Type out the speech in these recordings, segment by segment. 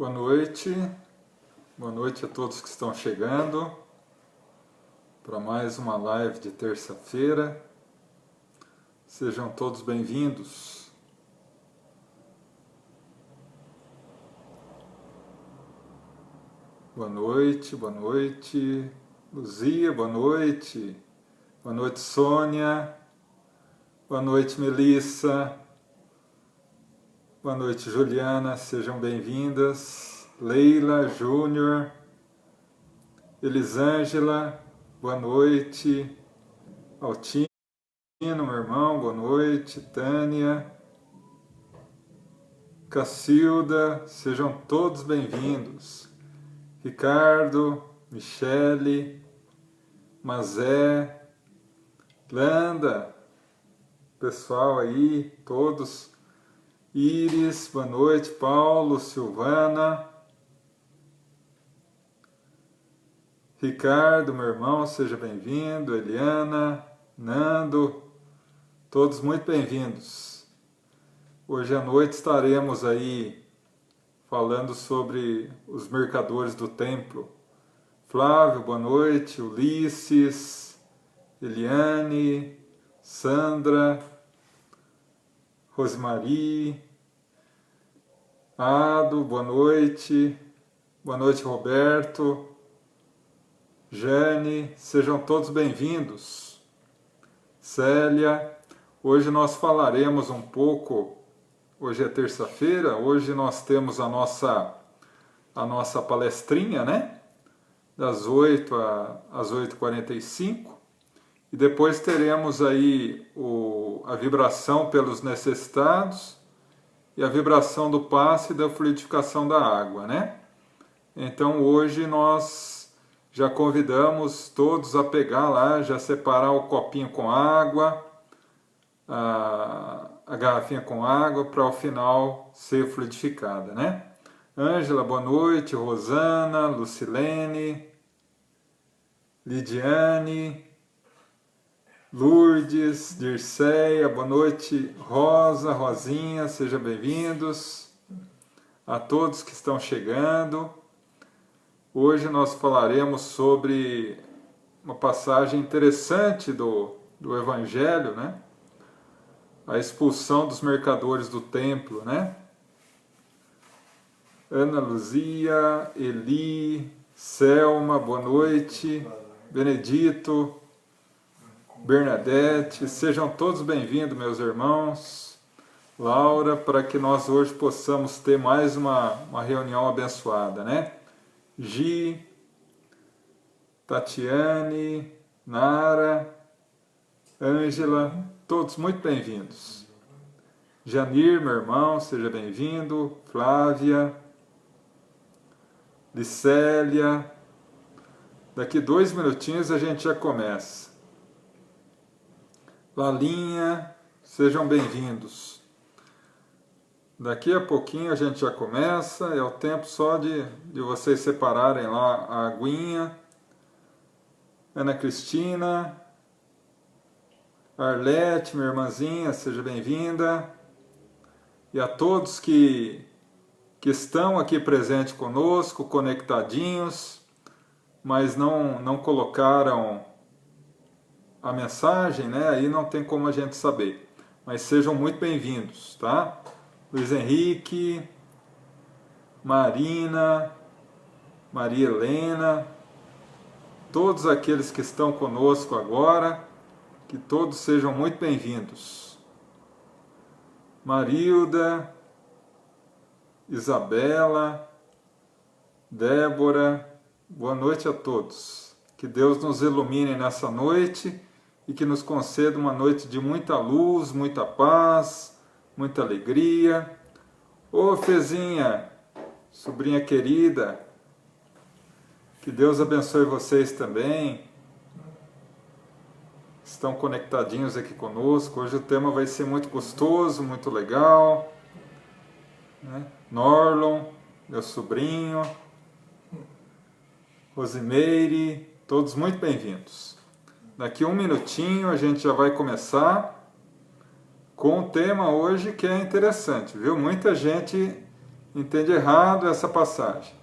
Boa noite a todos que estão chegando para mais uma live de terça-feira. Sejam todos bem-vindos. Boa noite, Luzia, boa noite, Sônia, boa noite, Melissa, boa noite, Juliana, sejam bem-vindas. Leila, Júnior, Elisângela, boa noite. Altino, meu irmão, boa noite. Tânia, Cacilda, sejam todos bem-vindos. Ricardo, Michele, Mazé, Landa, pessoal aí, todos. Iris, boa noite. Paulo, Silvana, Ricardo, meu irmão, seja bem-vindo. Eliana, Nando, todos muito bem-vindos. Hoje à noite estaremos aí falando sobre os mercadores do templo. Flávio, boa noite. Ulisses, Eliane, Sandra, Rosemary, Ado, boa noite. Boa noite, Roberto. Jane, sejam todos bem-vindos. Célia, hoje nós falaremos um pouco, hoje é terça-feira, hoje nós temos a nossa palestrinha, né? Das 8 às 8h45, e depois teremos aí a vibração pelos necessitados e a vibração do passe e da fluidificação da água, né? Então hoje nós já convidamos todos a pegar lá, já separar o copinho com água, a garrafinha com água, para ao final ser fluidificada, né? Ângela, boa noite. Rosana, Lucilene, Lidiane, Lourdes, Dirceia, boa noite. Rosa, Rosinha, sejam bem-vindos. A todos que estão chegando. Hoje nós falaremos sobre uma passagem interessante do Evangelho, né? A expulsão dos mercadores do templo, né? Ana Luzia, Eli, Selma, boa noite. Benedito, Bernadette, sejam todos bem-vindos, meus irmãos. Laura, para que nós hoje possamos ter mais uma reunião abençoada, né? Gi, Tatiane, Nara, Ângela, todos muito bem-vindos. Janir, meu irmão, seja bem-vindo. Flávia, Licélia. Daqui 2 minutinhos a gente já começa. Lalinha, sejam bem-vindos. Daqui a pouquinho a gente já começa, é o tempo só de vocês separarem lá a aguinha. Ana Cristina, Arlete, minha irmãzinha, seja bem-vinda. E a todos que estão aqui presentes conosco, conectadinhos, mas não colocaram a mensagem, né? Aí não tem como a gente saber. Mas sejam muito bem-vindos, tá? Luiz Henrique, Marina, Maria Helena, todos aqueles que estão conosco agora, que todos sejam muito bem-vindos. Marilda, Isabela, Débora, boa noite a todos. Que Deus nos ilumine nessa noite e que nos conceda uma noite de muita luz, muita paz, muita alegria. Ô Fezinha, sobrinha querida, que Deus abençoe vocês também. Estão conectadinhos aqui conosco. Hoje o tema vai ser muito gostoso, muito legal, né? Norlon, meu sobrinho, Rosimeire, todos muito bem-vindos. Daqui 1 minutinho a gente já vai começar com o tema hoje, que é interessante, viu? Muita gente entende errado essa passagem.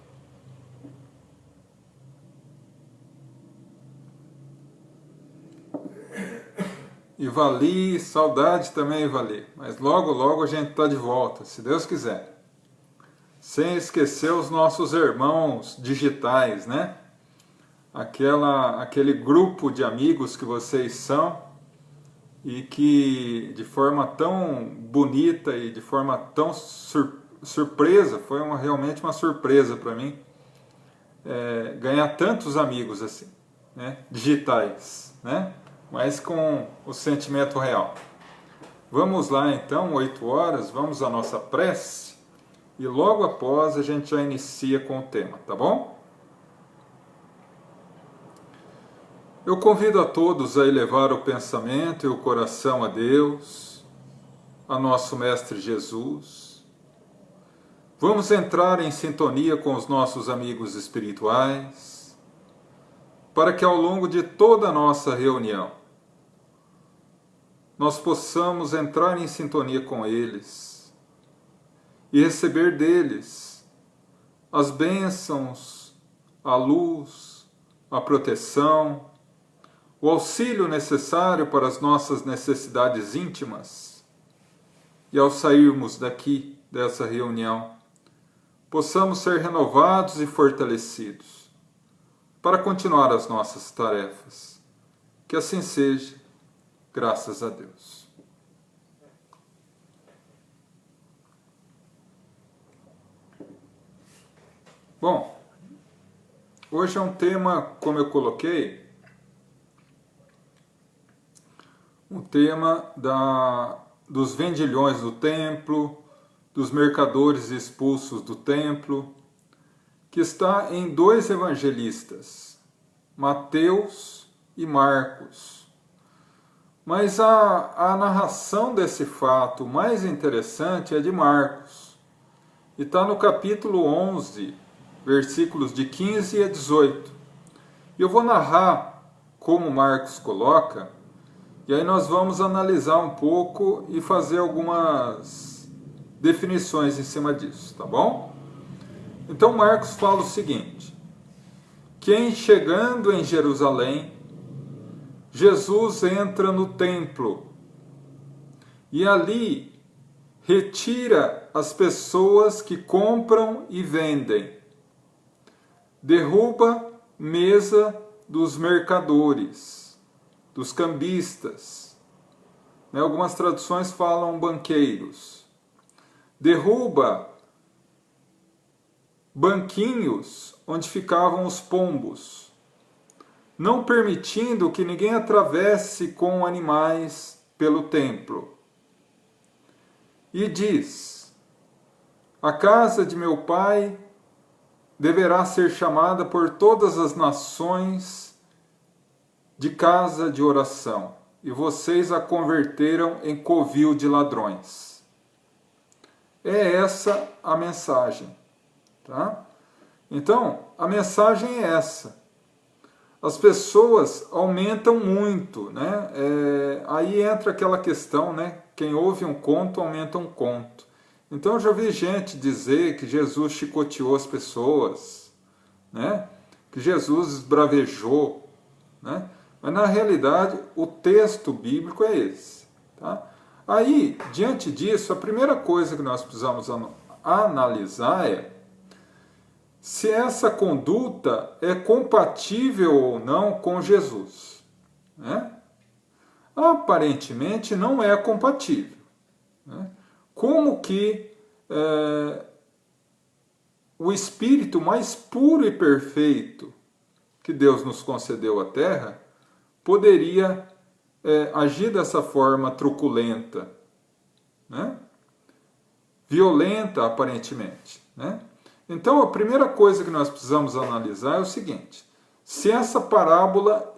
Ivali, saudade também, Ivali. Mas logo, logo a gente está de volta, se Deus quiser. Sem esquecer os nossos irmãos digitais, né? Aquele grupo de amigos que vocês são e que de forma tão bonita e de forma tão surpresa, foi realmente uma surpresa para mim, ganhar tantos amigos assim, né? Digitais, né? Mas com o sentimento real. Vamos lá então, 8 horas, vamos à nossa prece e logo após a gente já inicia com o tema, tá bom? Eu convido a todos a elevar o pensamento e o coração a Deus, a nosso Mestre Jesus. Vamos entrar em sintonia com os nossos amigos espirituais, para que ao longo de toda a nossa reunião, nós possamos entrar em sintonia com eles e receber deles as bênçãos, a luz, a proteção, o auxílio necessário para as nossas necessidades íntimas. E ao sairmos daqui, dessa reunião, possamos ser renovados e fortalecidos para continuar as nossas tarefas. Que assim seja. Graças a Deus. Bom, hoje é um tema, como eu coloquei, um tema dos vendilhões do templo, dos mercadores expulsos do templo, que está em 2 evangelistas, Mateus e Marcos. Mas a narração desse fato mais interessante é de Marcos. E está no capítulo 11, versículos de 15 a 18. E eu vou narrar como Marcos coloca, e aí nós vamos analisar um pouco e fazer algumas definições em cima disso, tá bom? Então Marcos fala o seguinte: que em chegando em Jerusalém, Jesus entra no templo e ali retira as pessoas que compram e vendem, derruba mesa dos mercadores, dos cambistas, né? Algumas traduções falam banqueiros, derruba banquinhos onde ficavam os pombos, não permitindo que ninguém atravesse com animais pelo templo. E diz: a casa de meu pai deverá ser chamada por todas as nações de casa de oração, e vocês a converteram em covil de ladrões. É essa a mensagem, tá? Então, a mensagem é essa. As pessoas aumentam muito, né? Aí entra aquela questão, né? Quem ouve um conto, aumenta um conto. Então eu já vi gente dizer que Jesus chicoteou as pessoas, né? Que Jesus esbravejou, né? Mas na realidade o texto bíblico é esse, tá? Aí, diante disso, a primeira coisa que nós precisamos analisar é se essa conduta é compatível ou não com Jesus, né? Aparentemente não é compatível, né? Como que o Espírito mais puro e perfeito que Deus nos concedeu à Terra poderia agir dessa forma truculenta, né? Violenta aparentemente, né? Então, a primeira coisa que nós precisamos analisar é o seguinte: se essa parábola,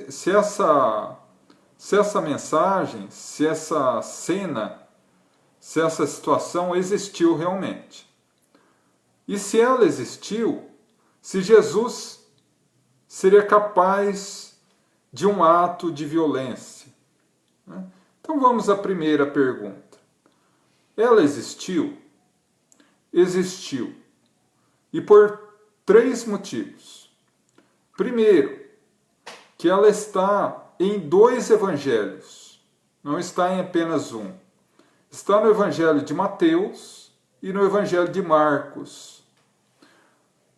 se essa mensagem, se essa cena, se essa situação existiu realmente. E se ela existiu, se Jesus seria capaz de um ato de violência, né? Então, vamos à primeira pergunta. Ela existiu? existiu. E por 3 motivos. Primeiro, que ela está em 2 evangelhos, não está em apenas um. Está no Evangelho de Mateus e no Evangelho de Marcos,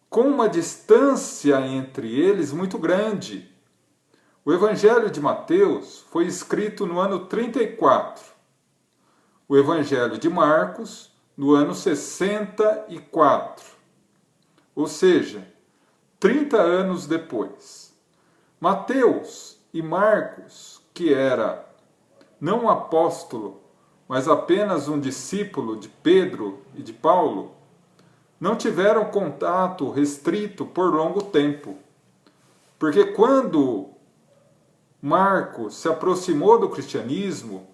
com uma distância entre eles muito grande. O Evangelho de Mateus foi escrito no ano 34, o Evangelho de Marcos no ano 64, ou seja, 30 anos depois. Mateus e Marcos, que era não um apóstolo, mas apenas um discípulo de Pedro e de Paulo, não tiveram contato restrito por longo tempo. Porque quando Marcos se aproximou do cristianismo,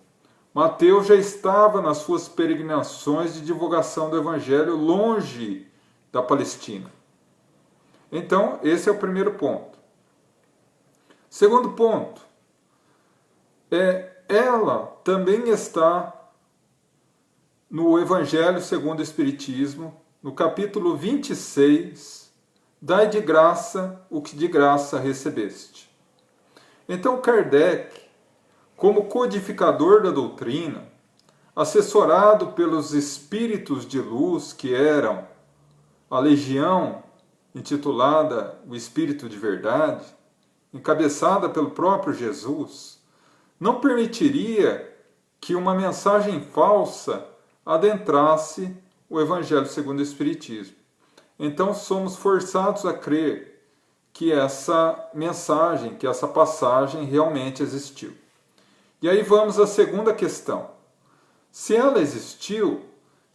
Mateus já estava nas suas peregrinações de divulgação do Evangelho longe da Palestina. Então, esse é o primeiro ponto. Segundo ponto, ela também está no Evangelho segundo o Espiritismo, no capítulo 26, dai de graça o que de graça recebeste. Então Kardec, como codificador da doutrina, assessorado pelos espíritos de luz que eram a legião intitulada o Espírito de Verdade, encabeçada pelo próprio Jesus, não permitiria que uma mensagem falsa adentrasse o Evangelho segundo o Espiritismo. Então somos forçados a crer que essa mensagem, que essa passagem realmente existiu. E aí vamos à segunda questão. Se ela existiu,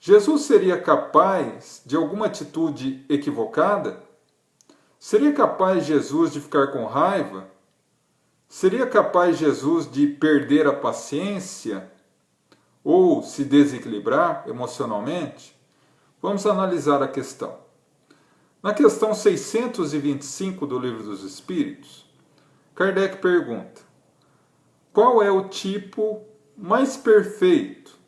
Jesus seria capaz de alguma atitude equivocada? Seria capaz Jesus de ficar com raiva? Seria capaz Jesus de perder a paciência? Ou se desequilibrar emocionalmente? Vamos analisar a questão. Na questão 625 do Livro dos Espíritos, Kardec pergunta: qual é o tipo mais perfeito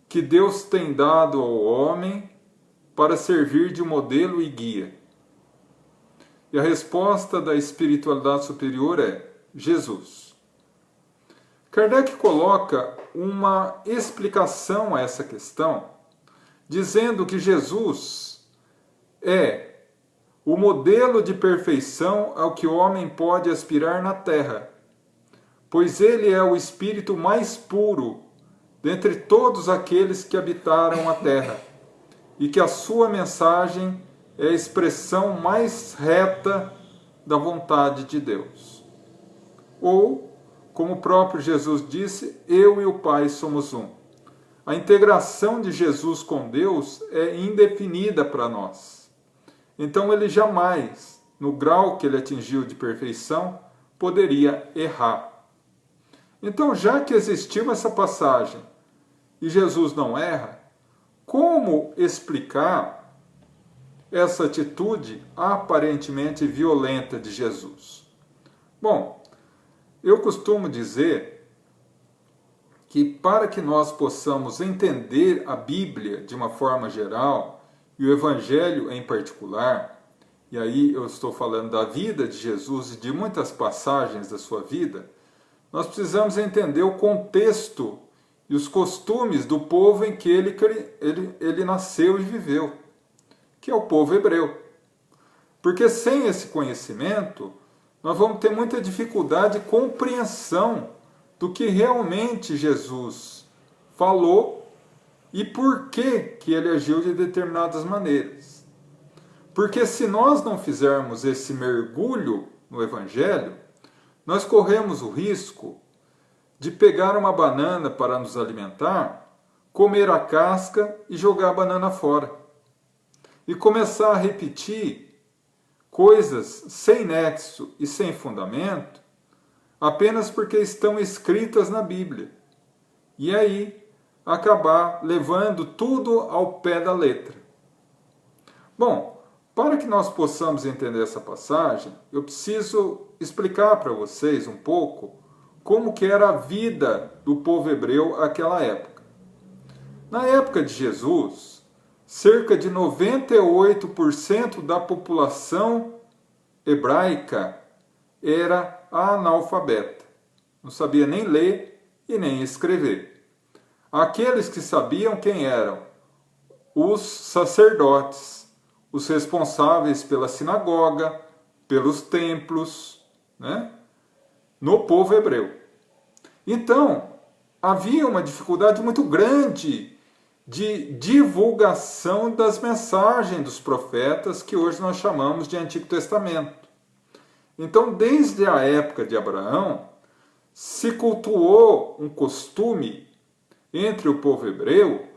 que Deus tem dado ao homem para servir de modelo e guia? E a resposta da espiritualidade superior é Jesus. Kardec coloca uma explicação a essa questão, dizendo que Jesus é o modelo de perfeição ao que o homem pode aspirar na Terra, pois ele é o espírito mais puro dentre todos aqueles que habitaram a Terra, e que a sua mensagem é a expressão mais reta da vontade de Deus. Ou, como o próprio Jesus disse, eu e o Pai somos um. A integração de Jesus com Deus é indefinida para nós. Então ele jamais, no grau que ele atingiu de perfeição, poderia errar. Então, já que existiu essa passagem e Jesus não erra, como explicar essa atitude aparentemente violenta de Jesus? Bom, eu costumo dizer que para que nós possamos entender a Bíblia de uma forma geral e o Evangelho em particular, e aí eu estou falando da vida de Jesus e de muitas passagens da sua vida, nós precisamos entender o contexto e os costumes do povo em que ele nasceu e viveu, que é o povo hebreu. Porque sem esse conhecimento, nós vamos ter muita dificuldade de compreensão do que realmente Jesus falou e por que ele agiu de determinadas maneiras. Porque se nós não fizermos esse mergulho no Evangelho, nós corremos o risco de pegar uma banana para nos alimentar, comer a casca e jogar a banana fora. E começar a repetir coisas sem nexo e sem fundamento, apenas porque estão escritas na Bíblia. E aí acabar levando tudo ao pé da letra. Bom, para que nós possamos entender essa passagem, eu preciso explicar para vocês um pouco como que era a vida do povo hebreu naquela época. Na época de Jesus, cerca de 98% da população hebraica era analfabeta. Não sabia nem ler e nem escrever. Aqueles que sabiam quem eram? Os sacerdotes, os responsáveis pela sinagoga, pelos templos, né? No povo hebreu. Então, havia uma dificuldade muito grande de divulgação das mensagens dos profetas, que hoje nós chamamos de Antigo Testamento. Então, desde a época de Abraão, se cultuou um costume entre o povo hebreu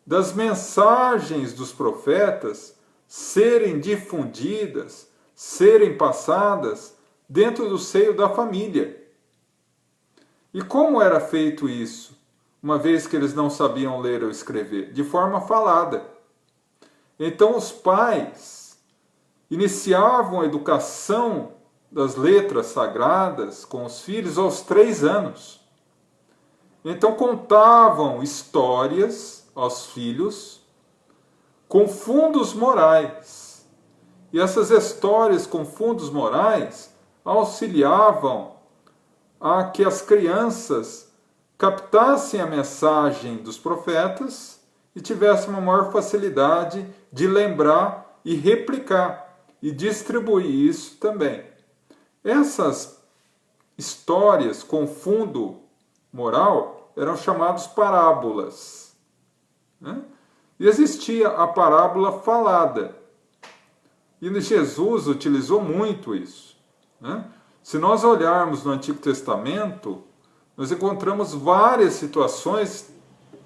das mensagens dos profetas serem difundidas, serem passadas dentro do seio da família. E como era feito isso, uma vez que eles não sabiam ler ou escrever? De forma falada. Então os pais iniciavam a educação das letras sagradas com os filhos aos 3 anos. Então contavam histórias aos filhos com fundos morais. E essas histórias com fundos morais auxiliavam a que as crianças captassem a mensagem dos profetas e tivessem uma maior facilidade de lembrar e replicar e distribuir isso também. Essas histórias com fundo moral eram chamadas parábolas, né? E existia a parábola falada. E Jesus utilizou muito isso, né? Se nós olharmos no Antigo Testamento, nós encontramos várias situações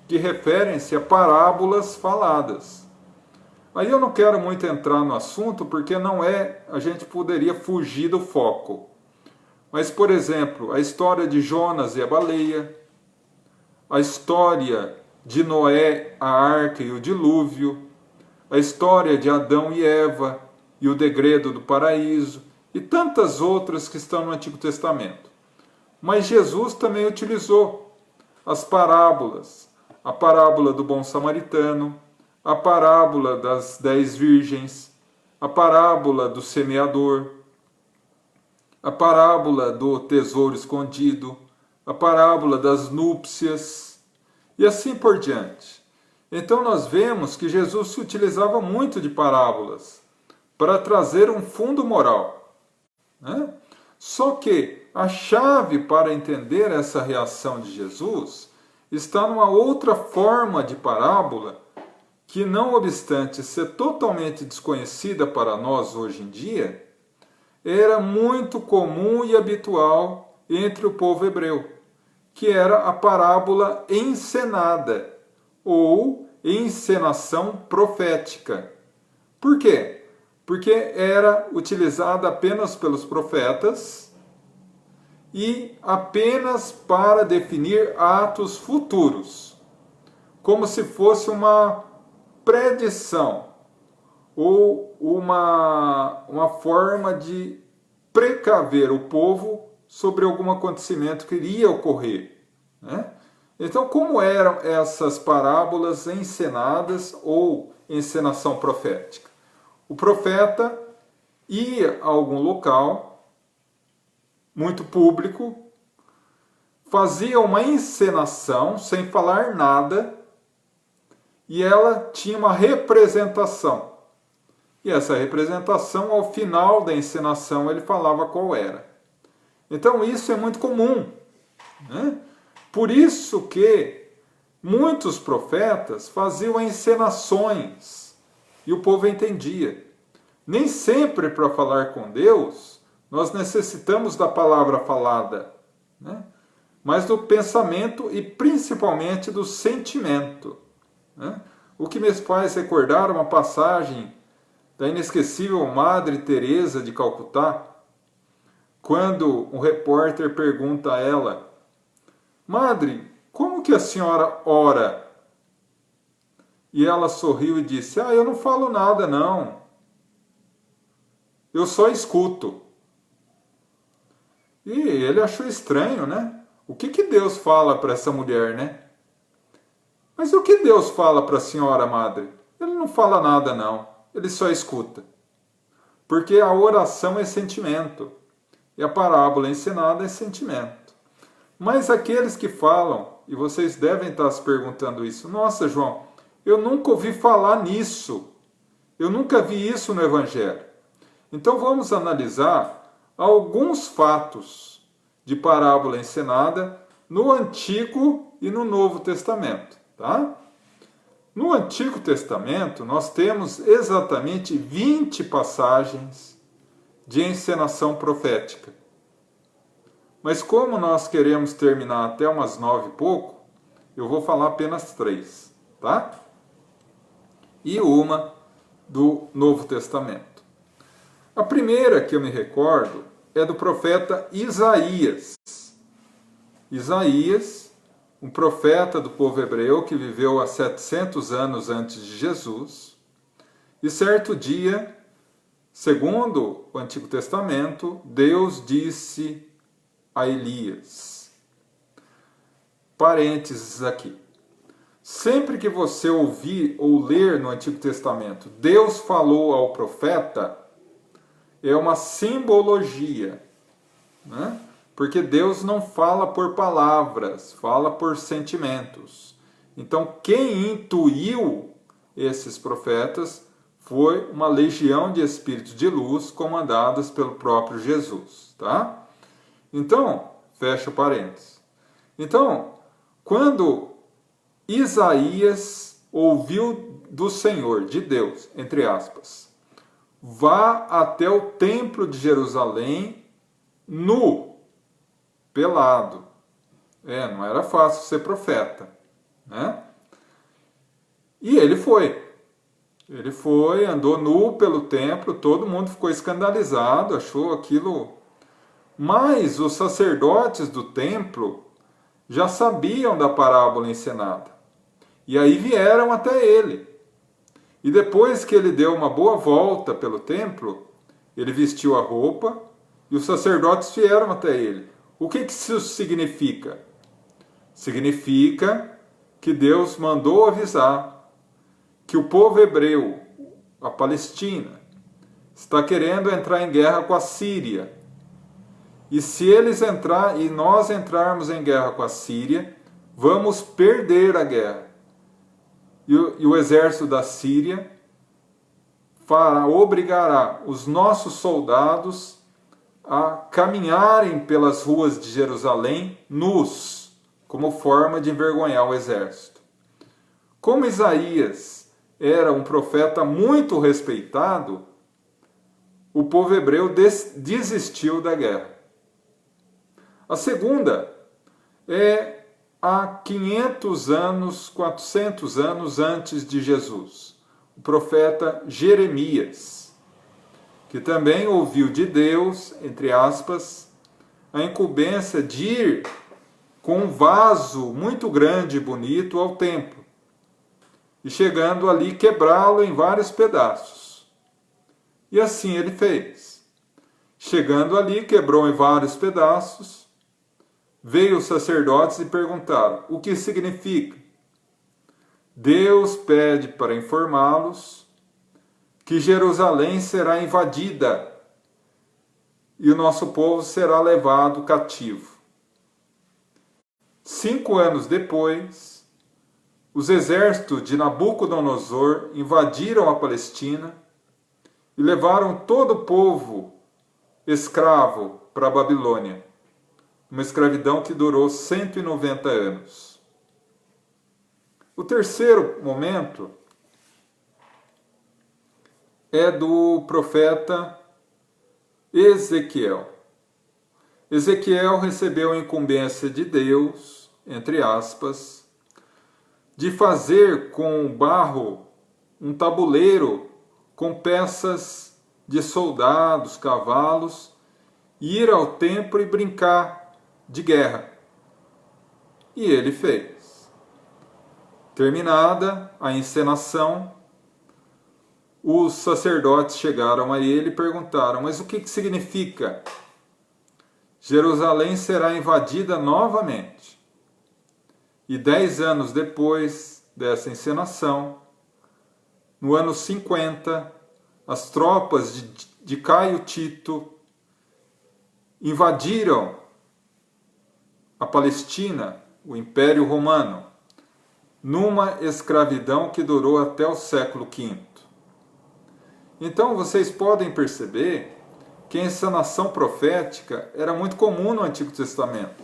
que referem-se a parábolas faladas. Aí eu não quero muito entrar no assunto, porque a gente poderia fugir do foco. Mas, por exemplo, a história de Jonas e a baleia, a história de Noé, a arca e o dilúvio, a história de Adão e Eva e o degredo do paraíso, e tantas outras que estão no Antigo Testamento. Mas Jesus também utilizou as parábolas, a parábola do bom samaritano, a parábola das 10 virgens, a parábola do semeador, a parábola do tesouro escondido, a parábola das núpcias, e assim por diante. Então nós vemos que Jesus se utilizava muito de parábolas para trazer um fundo moral, né? Só que a chave para entender essa reação de Jesus está numa outra forma de parábola que, não obstante ser totalmente desconhecida para nós hoje em dia, era muito comum e habitual entre o povo hebreu, que era a parábola encenada ou encenação profética. Por quê? Porque era utilizada apenas pelos profetas e apenas para definir atos futuros, como se fosse uma predição ou uma forma de precaver o povo sobre algum acontecimento que iria ocorrer, né? Então, como eram essas parábolas encenadas ou encenação profética? O profeta ia a algum local muito público, fazia uma encenação sem falar nada, e ela tinha uma representação. E essa representação, ao final da encenação, ele falava qual era. Então isso é muito comum, né? Por isso que muitos profetas faziam encenações e o povo entendia. Nem sempre para falar com Deus nós necessitamos da palavra falada, né? Mas do pensamento e principalmente do sentimento, né? O que me faz recordar uma passagem da inesquecível Madre Teresa de Calcutá, quando um repórter pergunta a ela: Madre, como que a senhora ora? E ela sorriu e disse: eu não falo nada não, eu só escuto. E ele achou estranho, né? O que Deus fala para essa mulher, né? Mas o que Deus fala para a senhora, madre? Ele não fala nada não, ele só escuta. Porque a oração é sentimento, e a parábola ensinada é sentimento. Mas aqueles que falam, e vocês devem estar se perguntando isso, nossa João, eu nunca ouvi falar nisso, eu nunca vi isso no Evangelho. Então vamos analisar alguns fatos de parábola ensinada no Antigo e no Novo Testamento, tá? No Antigo Testamento, nós temos exatamente 20 passagens de encenação profética. Mas como nós queremos terminar até umas 9 e pouco, eu vou falar apenas 3, tá? E uma do Novo Testamento. A primeira que eu me recordo é do profeta Isaías. Isaías, um profeta do povo hebreu que viveu há 700 anos antes de Jesus. E certo dia, segundo o Antigo Testamento, Deus disse a Elias. Parênteses aqui. Sempre que você ouvir ou ler no Antigo Testamento, Deus falou ao profeta, é uma simbologia, né? Porque Deus não fala por palavras, fala por sentimentos. Então, quem intuiu esses profetas foi uma legião de espíritos de luz comandadas pelo próprio Jesus, tá? Então, fecha o parênteses. Então, quando Isaías ouviu do Senhor, de Deus, entre aspas, vá até o templo de Jerusalém nu, pelado. Não era fácil ser profeta, né? E ele foi. Ele foi, andou nu pelo templo, todo mundo ficou escandalizado, achou aquilo. Mas os sacerdotes do templo já sabiam da parábola ensinada. E aí vieram até ele. E depois que ele deu uma boa volta pelo templo, ele vestiu a roupa e os sacerdotes vieram até ele. O que isso significa? Significa que Deus mandou avisar que o povo hebreu, a Palestina, está querendo entrar em guerra com a Síria. E se eles e nós entrarmos em guerra com a Síria, vamos perder a guerra. E o exército da Síria obrigará os nossos soldados a caminharem pelas ruas de Jerusalém nus, como forma de envergonhar o exército. Como Isaías era um profeta muito respeitado, o povo hebreu desistiu da guerra. A segunda é há 500 anos, 400 anos antes de Jesus, o profeta Jeremias, que também ouviu de Deus, entre aspas, a incumbência de ir com um vaso muito grande e bonito ao templo, e chegando ali quebrá-lo em vários pedaços. E assim ele fez. Chegando ali, quebrou em vários pedaços. Veio os sacerdotes e perguntaram: o que significa? Deus pede para informá-los que Jerusalém será invadida e o nosso povo será levado cativo. 5 anos depois, os exércitos de Nabucodonosor invadiram a Palestina e levaram todo o povo escravo para a Babilônia. Uma escravidão que durou 190 anos. O terceiro momento é do profeta Ezequiel. Ezequiel recebeu a incumbência de Deus, entre aspas, de fazer com barro um tabuleiro com peças de soldados, cavalos, e ir ao templo e brincar de guerra. E ele fez. Terminada a encenação, os sacerdotes chegaram a ele e perguntaram: mas o que significa? Jerusalém será invadida novamente. E 10 anos depois dessa encenação, no ano 50, as tropas de Caio Tito invadiram a Palestina, o Império Romano, numa escravidão que durou até o século V. Então vocês podem perceber que a encenação profética era muito comum no Antigo Testamento,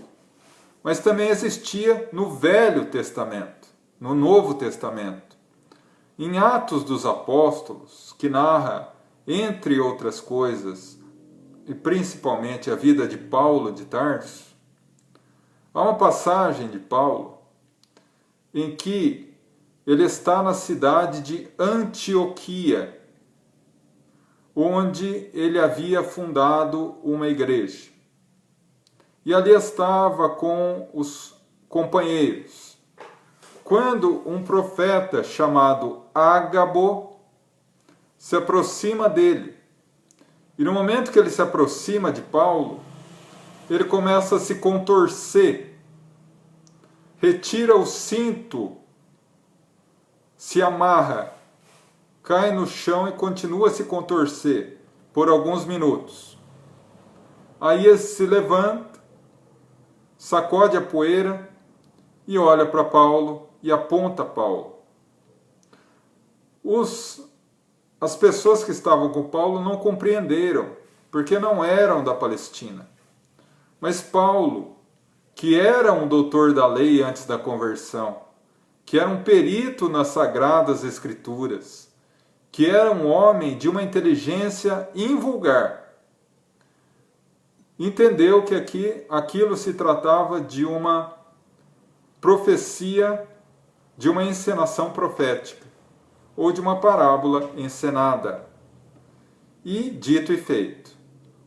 mas também existia no Velho Testamento, no Novo Testamento. Em Atos dos Apóstolos, que narra, entre outras coisas, e principalmente a vida de Paulo de Tarso, há uma passagem de Paulo em que ele está na cidade de Antioquia, onde ele havia fundado uma igreja. E ali estava com os companheiros, quando um profeta chamado Ágabo se aproxima dele. E no momento que ele se aproxima de Paulo, ele começa a se contorcer, retira o cinto, se amarra, cai no chão e continua a se contorcer por alguns minutos. Aí ele se levanta, sacode a poeira e olha para Paulo e aponta Paulo. As pessoas que estavam com Paulo não compreenderam, porque não eram da Palestina. Mas Paulo, que era um doutor da lei antes da conversão, que era um perito nas Sagradas Escrituras, que era um homem de uma inteligência invulgar, entendeu que aquilo se tratava de uma profecia, de uma encenação profética, ou de uma parábola encenada. E dito e feito.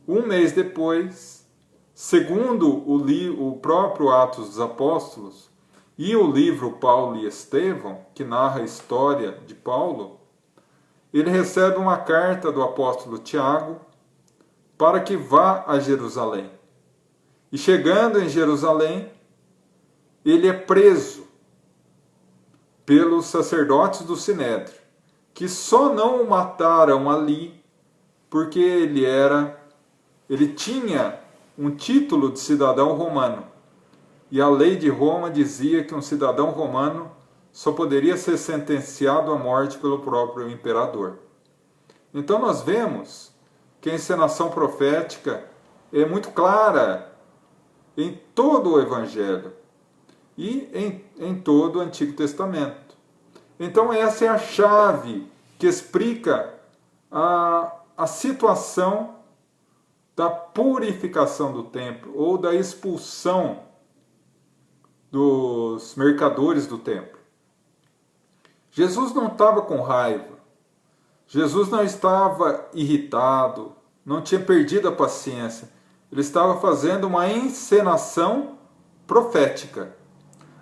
Um mês depois, segundo o próprio Atos dos Apóstolos e o livro Paulo e Estevão, que narra a história de Paulo, ele recebe uma carta do apóstolo Tiago para que vá a Jerusalém. E chegando em Jerusalém, ele é preso pelos sacerdotes do Sinédrio, que só não o mataram ali porque ele tinha um título de cidadão romano. E a lei de Roma dizia que um cidadão romano só poderia ser sentenciado à morte pelo próprio imperador. Então nós vemos que a encenação profética é muito clara em todo o Evangelho e em todo o Antigo Testamento. Então essa é a chave que explica a situação da purificação do templo ou da expulsão dos mercadores do templo. Jesus não estava com raiva, Jesus não estava irritado, não tinha perdido a paciência, ele estava fazendo uma encenação profética.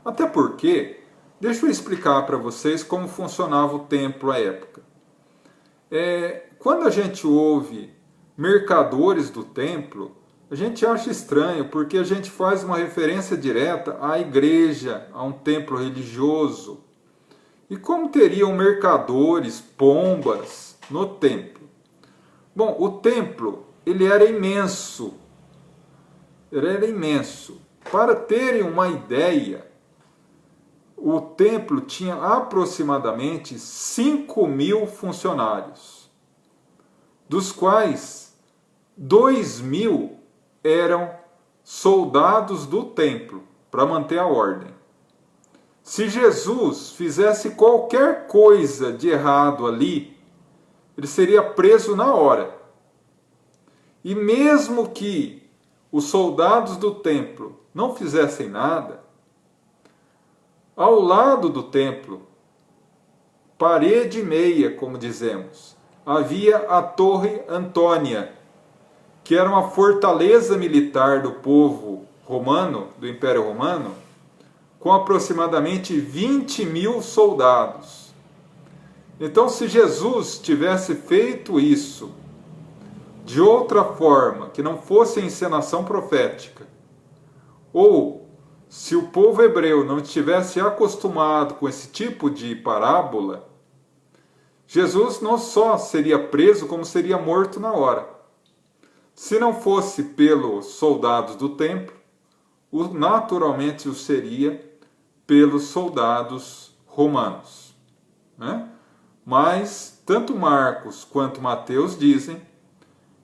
Até porque, deixa eu explicar para vocês como funcionava o templo à época. Quando a gente ouve mercadores do templo, a gente acha estranho, porque a gente faz uma referência direta à igreja, a um templo religioso. E como teriam mercadores, pombas, no templo? Bom, o templo, ele era imenso. Ele era imenso. Para terem uma ideia, o templo tinha aproximadamente 5.000 funcionários, dos quais 2.000 eram soldados do templo, para manter a ordem. Se Jesus fizesse qualquer coisa de errado ali, ele seria preso na hora. E mesmo que os soldados do templo não fizessem nada, ao lado do templo, parede e meia, como dizemos, havia a Torre Antônia, que era uma fortaleza militar do povo romano, do Império Romano, com aproximadamente 20.000 soldados. Então, se Jesus tivesse feito isso de outra forma, que não fosse encenação profética, ou se o povo hebreu não estivesse acostumado com esse tipo de parábola, Jesus não só seria preso, como seria morto na hora. Se não fosse pelos soldados do templo, naturalmente o seria pelos soldados romanos, né? Mas tanto Marcos quanto Mateus dizem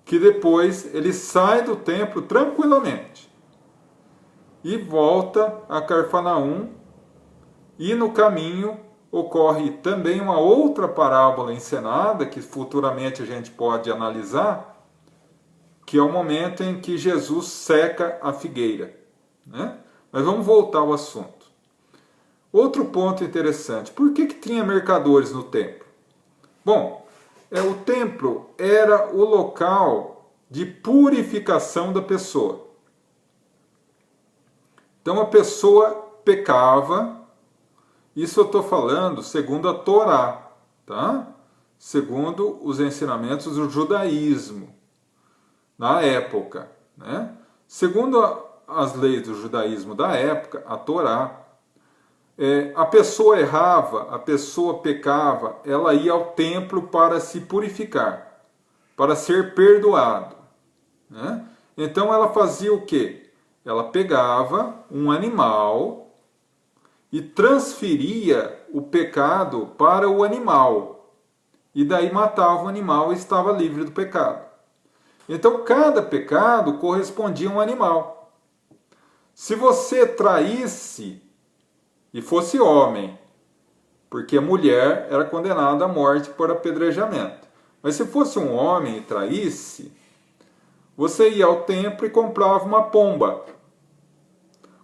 que depois ele sai do templo tranquilamente e volta a Cafarnaum, e no caminho ocorre também uma outra parábola encenada que futuramente a gente pode analisar, que é o momento em que Jesus seca a figueira, né? Mas vamos voltar ao assunto. Outro ponto interessante, por que tinha mercadores no templo? Bom, o templo era o local de purificação da pessoa. Então a pessoa pecava, isso eu estou falando segundo a Torá, tá? Segundo os ensinamentos do judaísmo, na época, né? Segundo as leis do judaísmo da época, a Torá, a pessoa errava, a pessoa pecava, ela ia ao templo para se purificar, para ser perdoado, né? Então ela fazia o quê? Ela pegava um animal e transferia o pecado para o animal, e daí matava o animal e estava livre do pecado. Então cada pecado correspondia a um animal. Se você traísse e fosse homem, porque a mulher era condenada à morte por apedrejamento. Mas se fosse um homem e traísse, você ia ao templo e comprava uma pomba.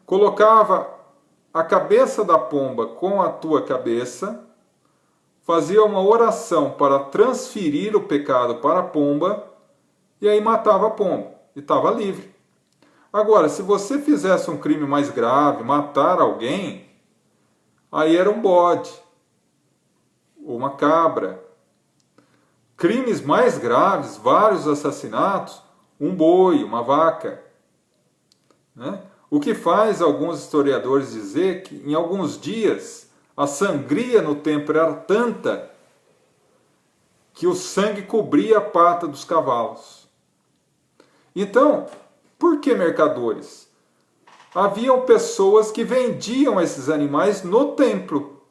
Colocava a cabeça da pomba com a tua cabeça, fazia uma oração para transferir o pecado para a pomba, e aí matava a pomba, e estava livre. Agora, se você fizesse um crime mais grave, matar alguém, aí era um bode, ou uma cabra. Crimes mais graves, vários assassinatos, um boi, uma vaca, né? O que faz alguns historiadores dizer que em alguns dias a sangria no templo era tanta que o sangue cobria a pata dos cavalos. Então, por que mercadores? Haviam pessoas que vendiam esses animais no templo.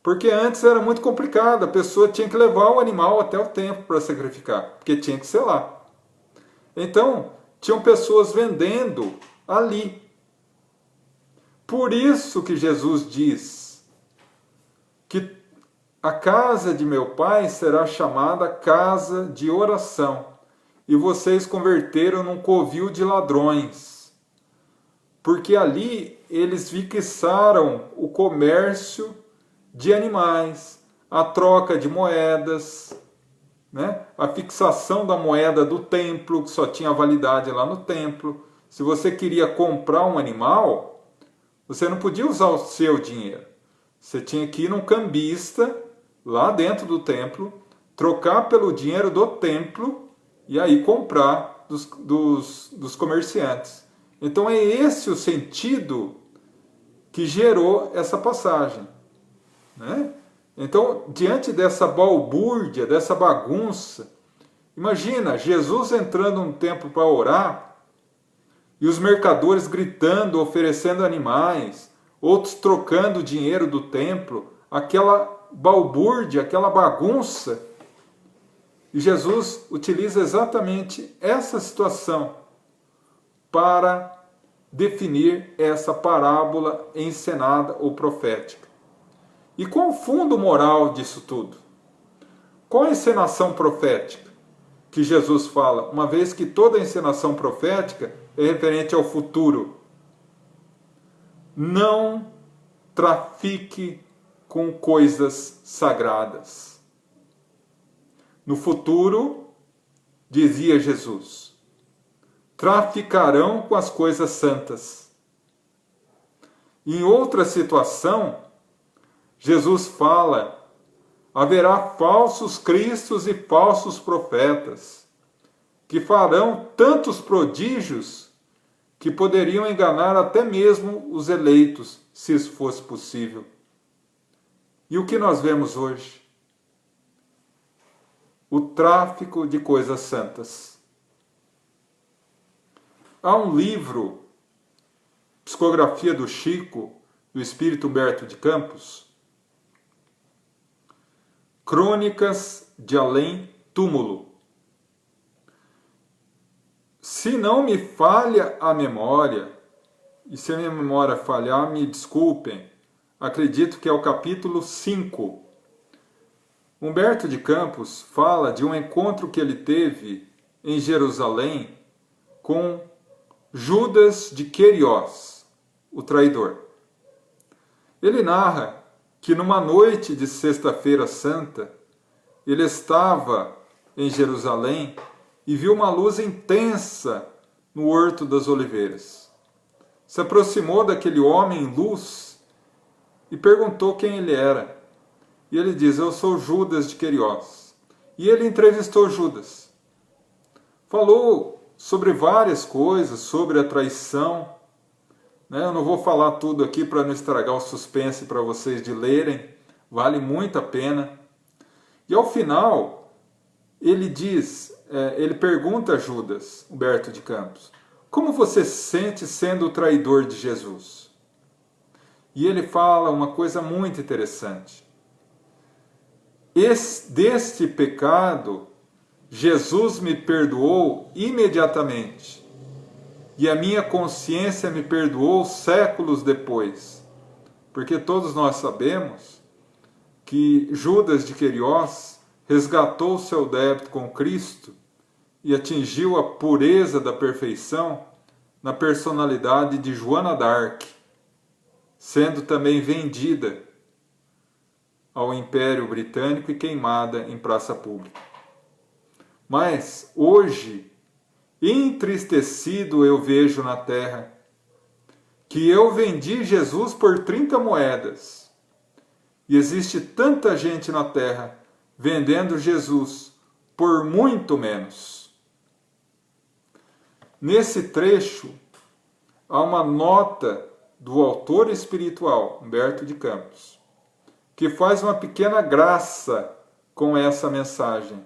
Porque antes era muito complicado, a pessoa tinha que levar o animal até o templo para sacrificar, porque tinha que ser lá. Então, tinham pessoas vendendo ali. Por isso que Jesus diz que a casa de meu pai será chamada casa de oração, e vocês converteram num covil de ladrões. Porque ali eles fixaram o comércio de animais, a troca de moedas, né? A fixação da moeda do templo, que só tinha validade lá no templo. Se você queria comprar um animal, você não podia usar o seu dinheiro. Você tinha que ir num cambista, lá dentro do templo, trocar pelo dinheiro do templo e aí comprar dos comerciantes. Então é esse o sentido que gerou essa passagem, né? Então, diante dessa balbúrdia, dessa bagunça, imagina Jesus entrando no templo para orar e os mercadores gritando, oferecendo animais, outros trocando o dinheiro do templo, aquela balbúrdia, aquela bagunça. E Jesus utiliza exatamente essa situação para definir essa parábola encenada ou profética. E qual o fundo moral disso tudo? Qual a encenação profética que Jesus fala, uma vez que toda encenação profética é referente ao futuro? Não trafique com coisas sagradas. No futuro, dizia Jesus, traficarão com as coisas santas. Em outra situação, Jesus fala, haverá falsos cristos e falsos profetas, que farão tantos prodígios que poderiam enganar até mesmo os eleitos, se isso fosse possível. E o que nós vemos hoje? o tráfico de coisas santas. Há um livro, Psicografia do Chico, do espírito Humberto de Campos, Crônicas de Além Túmulo. Se não me falha a memória, e se a minha memória falhar, me desculpem, acredito que é o capítulo 5. Humberto de Campos fala de um encontro que ele teve em Jerusalém com Judas de Queriós, o traidor. Ele narra que numa noite de Sexta-feira Santa, ele estava em Jerusalém e viu uma luz intensa no Horto das Oliveiras. Se aproximou daquele homem luz e perguntou quem ele era. E ele diz: eu sou Judas de Queriós. E ele entrevistou Judas. Falou sobre várias coisas, sobre a traição. Eu não vou falar tudo aqui para não estragar o suspense para vocês de lerem. Vale muito a pena. E ao final, ele diz, ele pergunta a Judas, Humberto de Campos, como você se sente sendo o traidor de Jesus? E ele fala uma coisa muito interessante. Deste pecado, Jesus me perdoou imediatamente, e a minha consciência me perdoou séculos depois, porque todos nós sabemos que Judas de Queriós resgatou seu débito com Cristo e atingiu a pureza da perfeição na personalidade de Joana d'Arc, sendo também vendida ao Império Britânico e queimada em praça pública. Mas hoje, entristecido eu vejo na terra que eu vendi Jesus por 30 moedas. E existe tanta gente na terra vendendo Jesus por muito menos. Nesse trecho, há uma nota do autor espiritual, Humberto de Campos, que faz uma pequena graça com essa mensagem,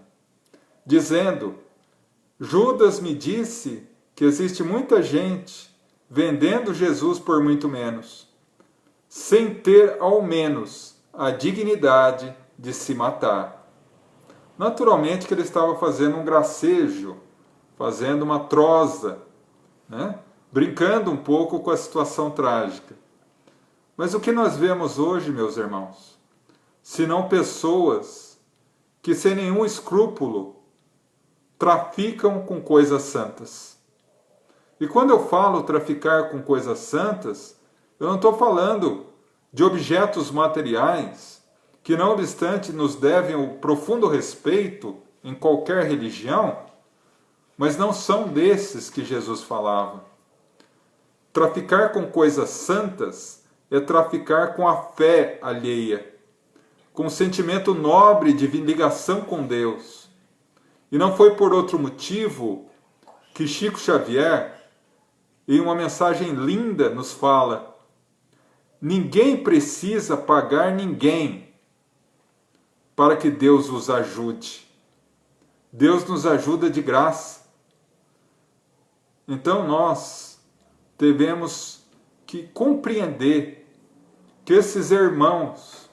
dizendo: Judas me disse que existe muita gente vendendo Jesus por muito menos, sem ter ao menos a dignidade de se matar. Naturalmente que ele estava fazendo um gracejo, fazendo uma troza, brincando um pouco com a situação trágica. Mas o que nós vemos hoje, meus irmãos, senão pessoas que sem nenhum escrúpulo traficam com coisas santas. E quando eu falo traficar com coisas santas, eu não estou falando de objetos materiais que, não obstante, nos devem o profundo respeito em qualquer religião, mas não são desses que Jesus falava. Traficar com coisas santas é traficar com a fé alheia, com um sentimento nobre de ligação com Deus. E não foi por outro motivo que Chico Xavier, em uma mensagem linda, nos fala: ninguém precisa pagar ninguém para que Deus os ajude. Deus nos ajuda de graça. Então nós devemos que compreender que esses irmãos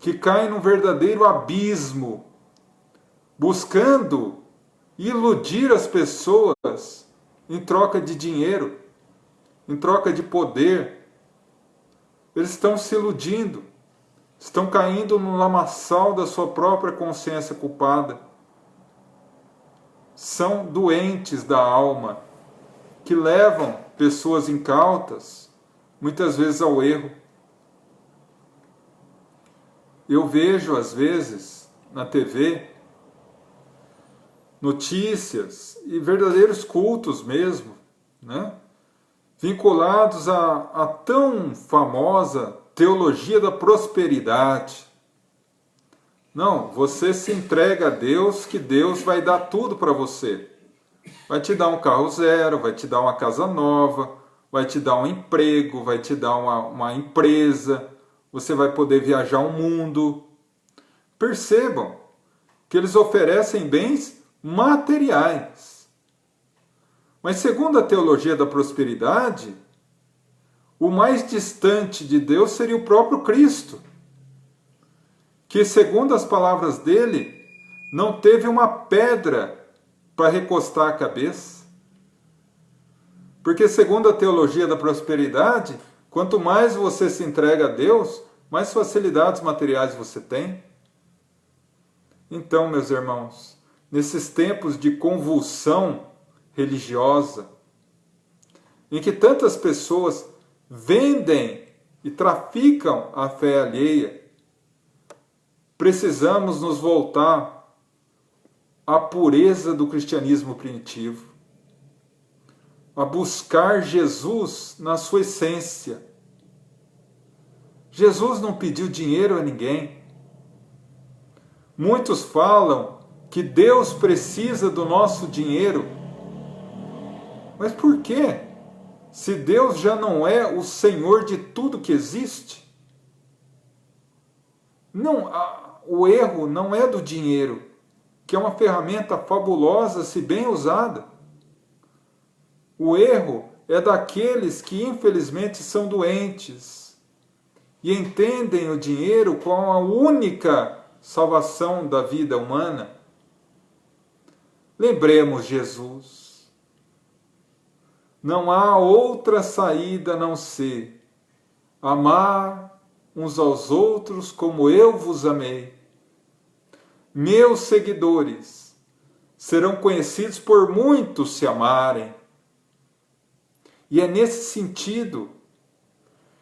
que caem num verdadeiro abismo, buscando iludir as pessoas em troca de dinheiro, em troca de poder, eles estão se iludindo, estão caindo no lamaçal da sua própria consciência culpada. São doentes da alma, que levam pessoas incautas, muitas vezes ao erro. Eu vejo, às vezes, na TV, notícias e verdadeiros cultos mesmo, vinculados à tão famosa teologia da prosperidade. Não, você se entrega a Deus, que Deus vai dar tudo para você. Vai te dar um carro zero, vai te dar uma casa nova, vai te dar um emprego, vai te dar uma empresa, você vai poder viajar o mundo. Percebam que eles oferecem bens materiais. Mas segundo a teologia da prosperidade, o mais distante de Deus seria o próprio Cristo, que, segundo as palavras dele, não teve uma pedra para recostar a cabeça. Porque, segundo a teologia da prosperidade, quanto mais você se entrega a Deus, mais facilidades materiais você tem. Então, meus irmãos, nesses tempos de convulsão religiosa, em que tantas pessoas vendem e traficam a fé alheia, precisamos nos voltar à pureza do cristianismo primitivo, a buscar Jesus na sua essência. Jesus não pediu dinheiro a ninguém. Muitos falam que Deus precisa do nosso dinheiro. Mas por quê? Se Deus já não é o Senhor de tudo que existe? Não, o erro não é do dinheiro, que é uma ferramenta fabulosa se bem usada. O erro é daqueles que infelizmente são doentes e entendem o dinheiro como a única salvação da vida humana. Lembremos Jesus. Não há outra saída a não ser amar uns aos outros como eu vos amei. Meus seguidores serão conhecidos por muitos se amarem. E é nesse sentido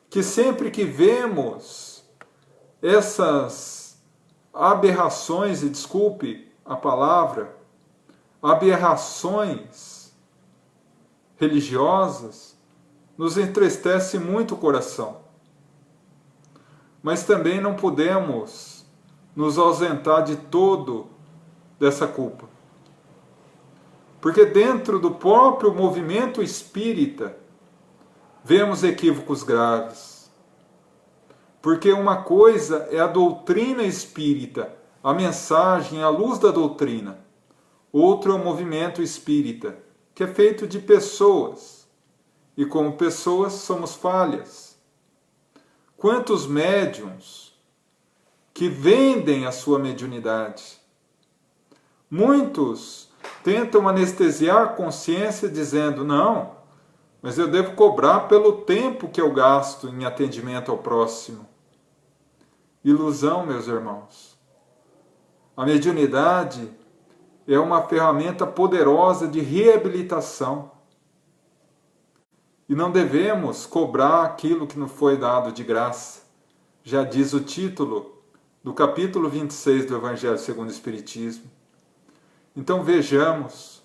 que sempre que vemos essas aberrações, e desculpe a palavra, aberrações religiosas, nos entristece muito o coração. Mas também não podemos nos ausentar de todo dessa culpa. Porque dentro do próprio movimento espírita, vemos equívocos graves. Porque uma coisa é a doutrina espírita, a mensagem à luz da doutrina. Outro é o movimento espírita, que é feito de pessoas. E como pessoas somos falhas. Quantos médiuns que vendem a sua mediunidade? Muitos tentam anestesiar a consciência dizendo, não, mas eu devo cobrar pelo tempo que eu gasto em atendimento ao próximo. Ilusão, meus irmãos. A mediunidade é uma ferramenta poderosa de reabilitação. E não devemos cobrar aquilo que nos foi dado de graça. Já diz o título do capítulo 26 do Evangelho segundo o Espiritismo. Então vejamos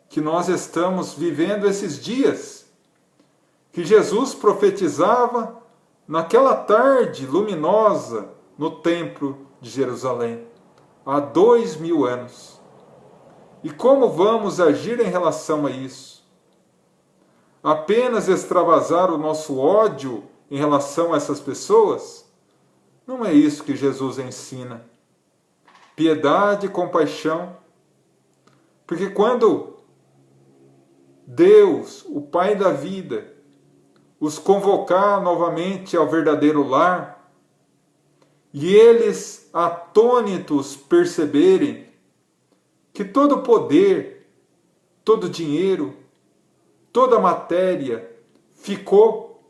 que nós estamos vivendo esses dias que Jesus profetizava naquela tarde luminosa no Templo de Jerusalém, há 2000 anos. E como vamos agir em relação a isso? Apenas extravasar o nosso ódio em relação a essas pessoas? Não é isso que Jesus ensina. Piedade e compaixão. Porque quando Deus, o Pai da vida, os convocar novamente ao verdadeiro lar, e eles, atônitos, perceberem que todo poder, todo dinheiro, toda matéria ficou,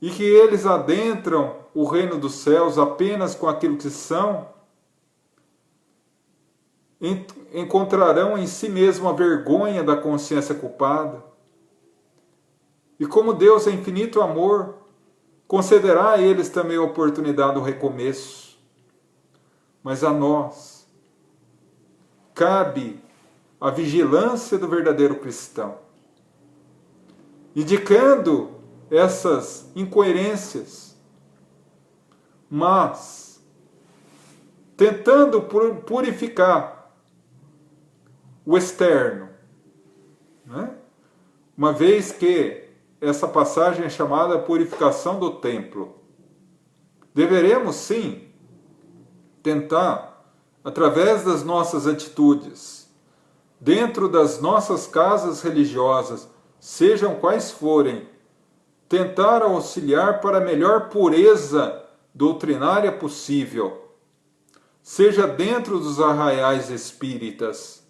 e que eles adentram o reino dos céus apenas com aquilo que são, encontrarão em si mesmo a vergonha da consciência culpada. E como Deus é infinito amor, concederá a eles também a oportunidade do recomeço. Mas a nós cabe a vigilância do verdadeiro cristão, indicando essas incoerências, mas tentando purificar o externo, né? Uma vez que essa passagem é chamada purificação do templo, deveremos sim tentar através das nossas atitudes, dentro das nossas casas religiosas, sejam quais forem, tentar auxiliar para a melhor pureza doutrinária possível, seja dentro dos arraiais espíritas,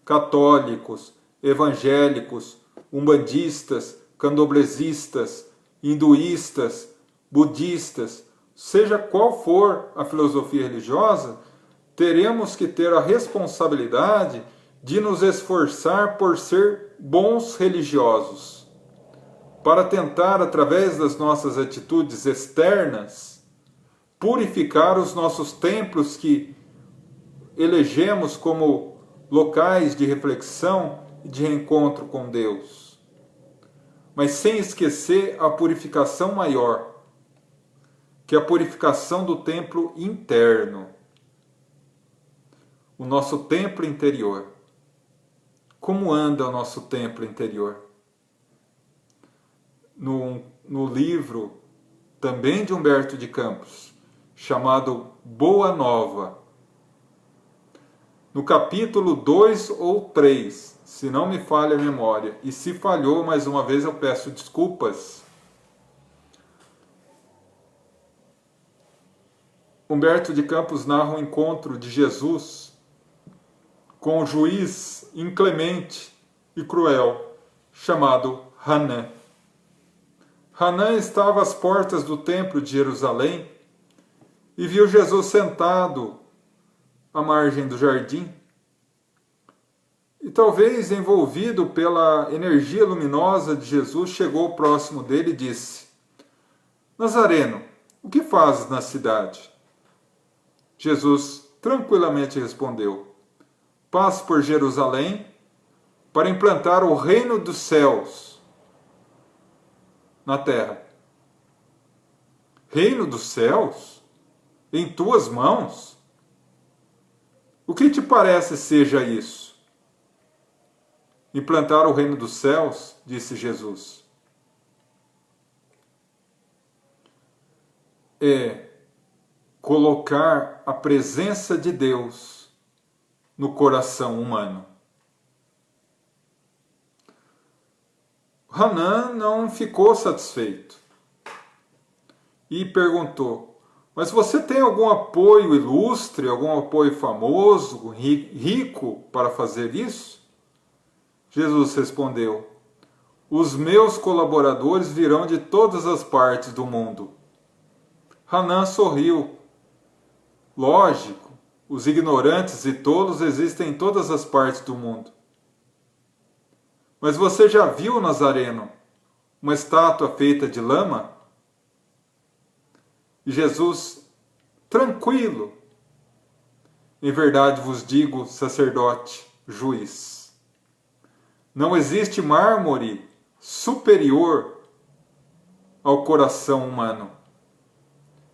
católicos, evangélicos, umbandistas, candomblesistas, hinduístas, budistas, seja qual for a filosofia religiosa, teremos que ter a responsabilidade de nos esforçar por ser bons religiosos, para tentar, através das nossas atitudes externas, purificar os nossos templos que elegemos como locais de reflexão e de reencontro com Deus. Mas sem esquecer a purificação maior, que é a purificação do templo interno, o nosso templo interior. Como anda o nosso templo interior? No livro, também de Humberto de Campos, chamado Boa Nova, no capítulo 2 ou 3, se não me falha a memória, e se falhou, mais uma vez eu peço desculpas, Humberto de Campos narra um encontro de Jesus com um juiz inclemente e cruel, chamado Hanã. Hanã estava às portas do templo de Jerusalém e viu Jesus sentado à margem do jardim. E talvez envolvido pela energia luminosa de Jesus, chegou próximo dele e disse: Nazareno, o que fazes na cidade? Jesus tranquilamente respondeu: Passo por Jerusalém para implantar o reino dos céus na terra. Reino dos céus? Em tuas mãos? O que te parece seja isso? Implantar o reino dos céus, disse Jesus, é colocar a presença de Deus no coração humano. Hanã não ficou satisfeito e perguntou: mas você tem algum apoio ilustre, algum apoio famoso, rico para fazer isso? Jesus respondeu: os meus colaboradores virão de todas as partes do mundo. Hanã sorriu. Lógico, os ignorantes e tolos existem em todas as partes do mundo. Mas você já viu, Nazareno, uma estátua feita de lama? E Jesus, tranquilo: em verdade vos digo, sacerdote, juiz, não existe mármore superior ao coração humano.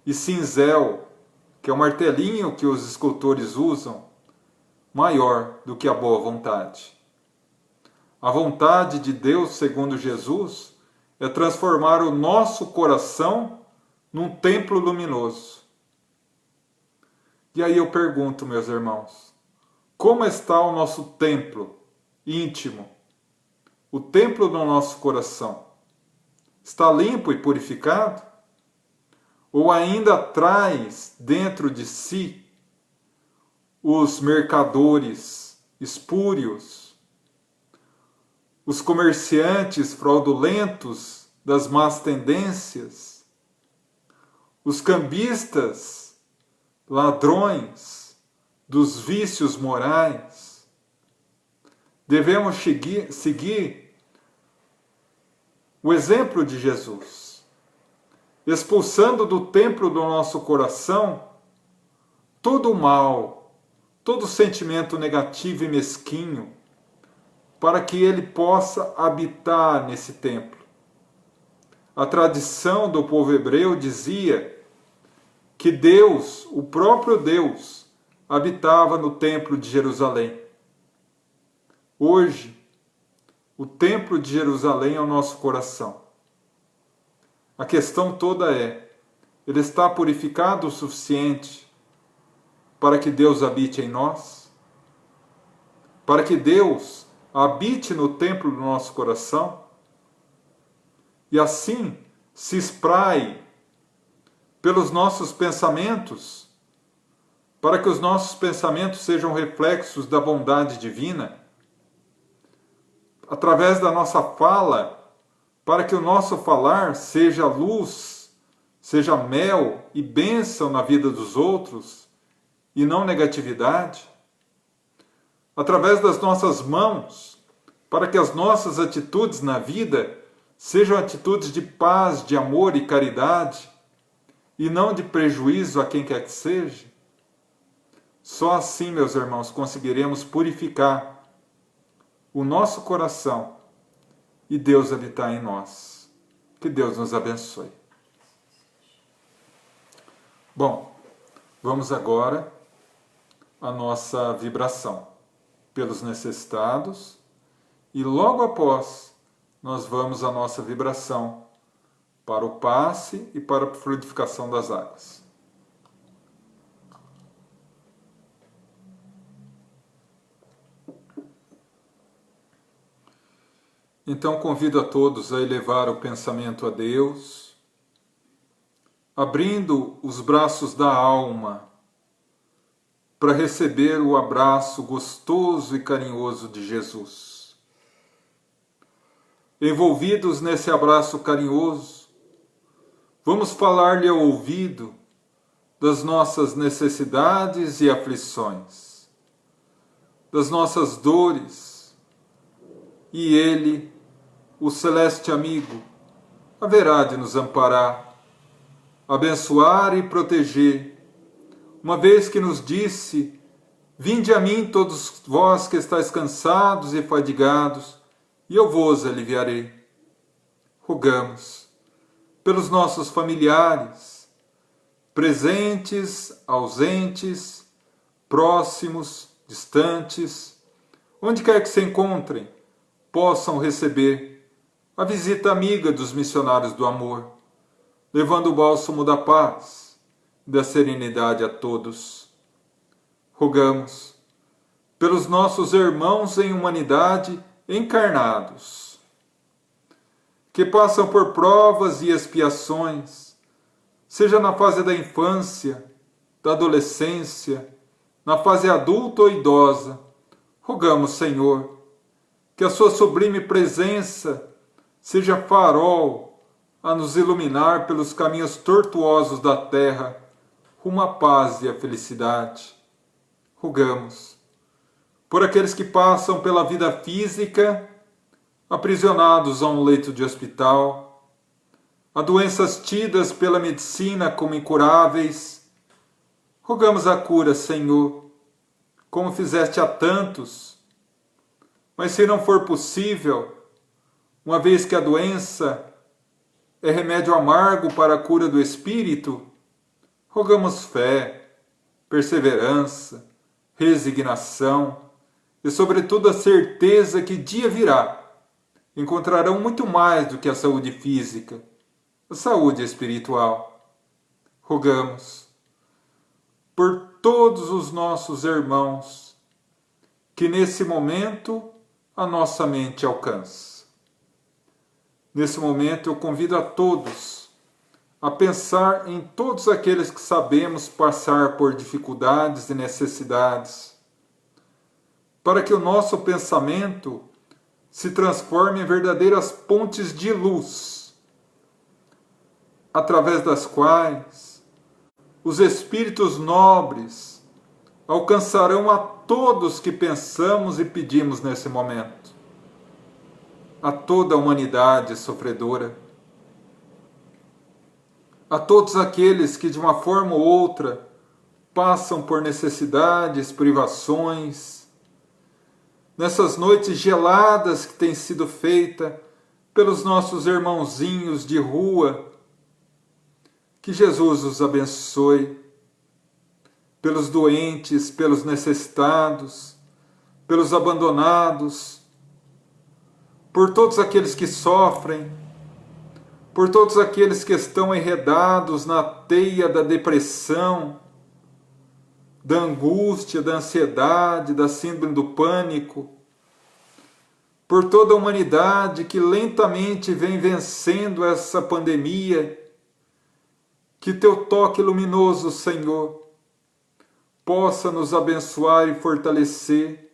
E cinzel, que é o martelinho que os escultores usam, maior do que a boa vontade. A vontade de Deus, segundo Jesus, é transformar o nosso coração num templo luminoso. E aí eu pergunto, meus irmãos, como está o nosso templo íntimo? O templo do nosso coração está limpo e purificado? Ou ainda traz dentro de si os mercadores espúrios, os comerciantes fraudulentos das más tendências, os cambistas ladrões dos vícios morais? Devemos seguir o exemplo de Jesus, expulsando do templo do nosso coração todo o mal, todo sentimento negativo e mesquinho, para que ele possa habitar nesse templo. A tradição do povo hebreu dizia que Deus, o próprio Deus, habitava no templo de Jerusalém. Hoje, o templo de Jerusalém é o nosso coração. A questão toda é: ele está purificado o suficiente para que Deus habite em nós? Para que Deus habite no templo do nosso coração? E assim se espraie pelos nossos pensamentos, para que os nossos pensamentos sejam reflexos da bondade divina, através da nossa fala, para que o nosso falar seja luz, seja mel e bênção na vida dos outros, e não negatividade, através das nossas mãos, para que as nossas atitudes na vida sejam atitudes de paz, de amor e caridade, e não de prejuízo a quem quer que seja. Só assim, meus irmãos, conseguiremos purificar o nosso coração e Deus habitar em nós. Que Deus nos abençoe. Bom, vamos agora à nossa vibração pelos necessitados e logo após nós vamos à nossa vibração para o passe e para a fluidificação das águas. Então convido a todos a elevar o pensamento a Deus, abrindo os braços da alma para receber o abraço gostoso e carinhoso de Jesus. Envolvidos nesse abraço carinhoso, vamos falar-lhe ao ouvido das nossas necessidades e aflições, das nossas dores, e Ele, o celeste amigo, haverá de nos amparar, abençoar e proteger, uma vez que nos disse: vinde a mim todos vós que estáis cansados e fadigados, e eu vos aliviarei. Rogamos pelos nossos familiares, presentes, ausentes, próximos, distantes, onde quer que se encontrem, possam receber a visita amiga dos missionários do amor, levando o bálsamo da paz e da serenidade a todos. Rogamos pelos nossos irmãos em humanidade encarnados, que passam por provas e expiações, seja na fase da infância, da adolescência, na fase adulta ou idosa. Rogamos, Senhor, que a sua sublime presença seja farol a nos iluminar pelos caminhos tortuosos da terra, rumo à paz e à felicidade. Rogamos por aqueles que passam pela vida física, aprisionados a um leito de hospital, a doenças tidas pela medicina como incuráveis. Rogamos a cura, Senhor, como fizeste a tantos. Mas se não for possível, uma vez que a doença é remédio amargo para a cura do espírito, rogamos fé, perseverança, resignação e, sobretudo, a certeza que dia virá encontrarão muito mais do que a saúde física, a saúde espiritual. Rogamos por todos os nossos irmãos que nesse momento a nossa mente alcança. Nesse momento eu convido a todos a pensar em todos aqueles que sabemos passar por dificuldades e necessidades, para que o nosso pensamento se transforme em verdadeiras pontes de luz, através das quais os espíritos nobres alcançarão a todos que pensamos e pedimos nesse momento, a toda a humanidade sofredora, a todos aqueles que de uma forma ou outra passam por necessidades, privações, nessas noites geladas que têm sido feitas pelos nossos irmãozinhos de rua. Que Jesus os abençoe, pelos doentes, pelos necessitados, pelos abandonados, por todos aqueles que sofrem, por todos aqueles que estão enredados na teia da depressão, da angústia, da ansiedade, da síndrome do pânico, por toda a humanidade que lentamente vem vencendo essa pandemia, que teu toque luminoso, Senhor, possa nos abençoar e fortalecer,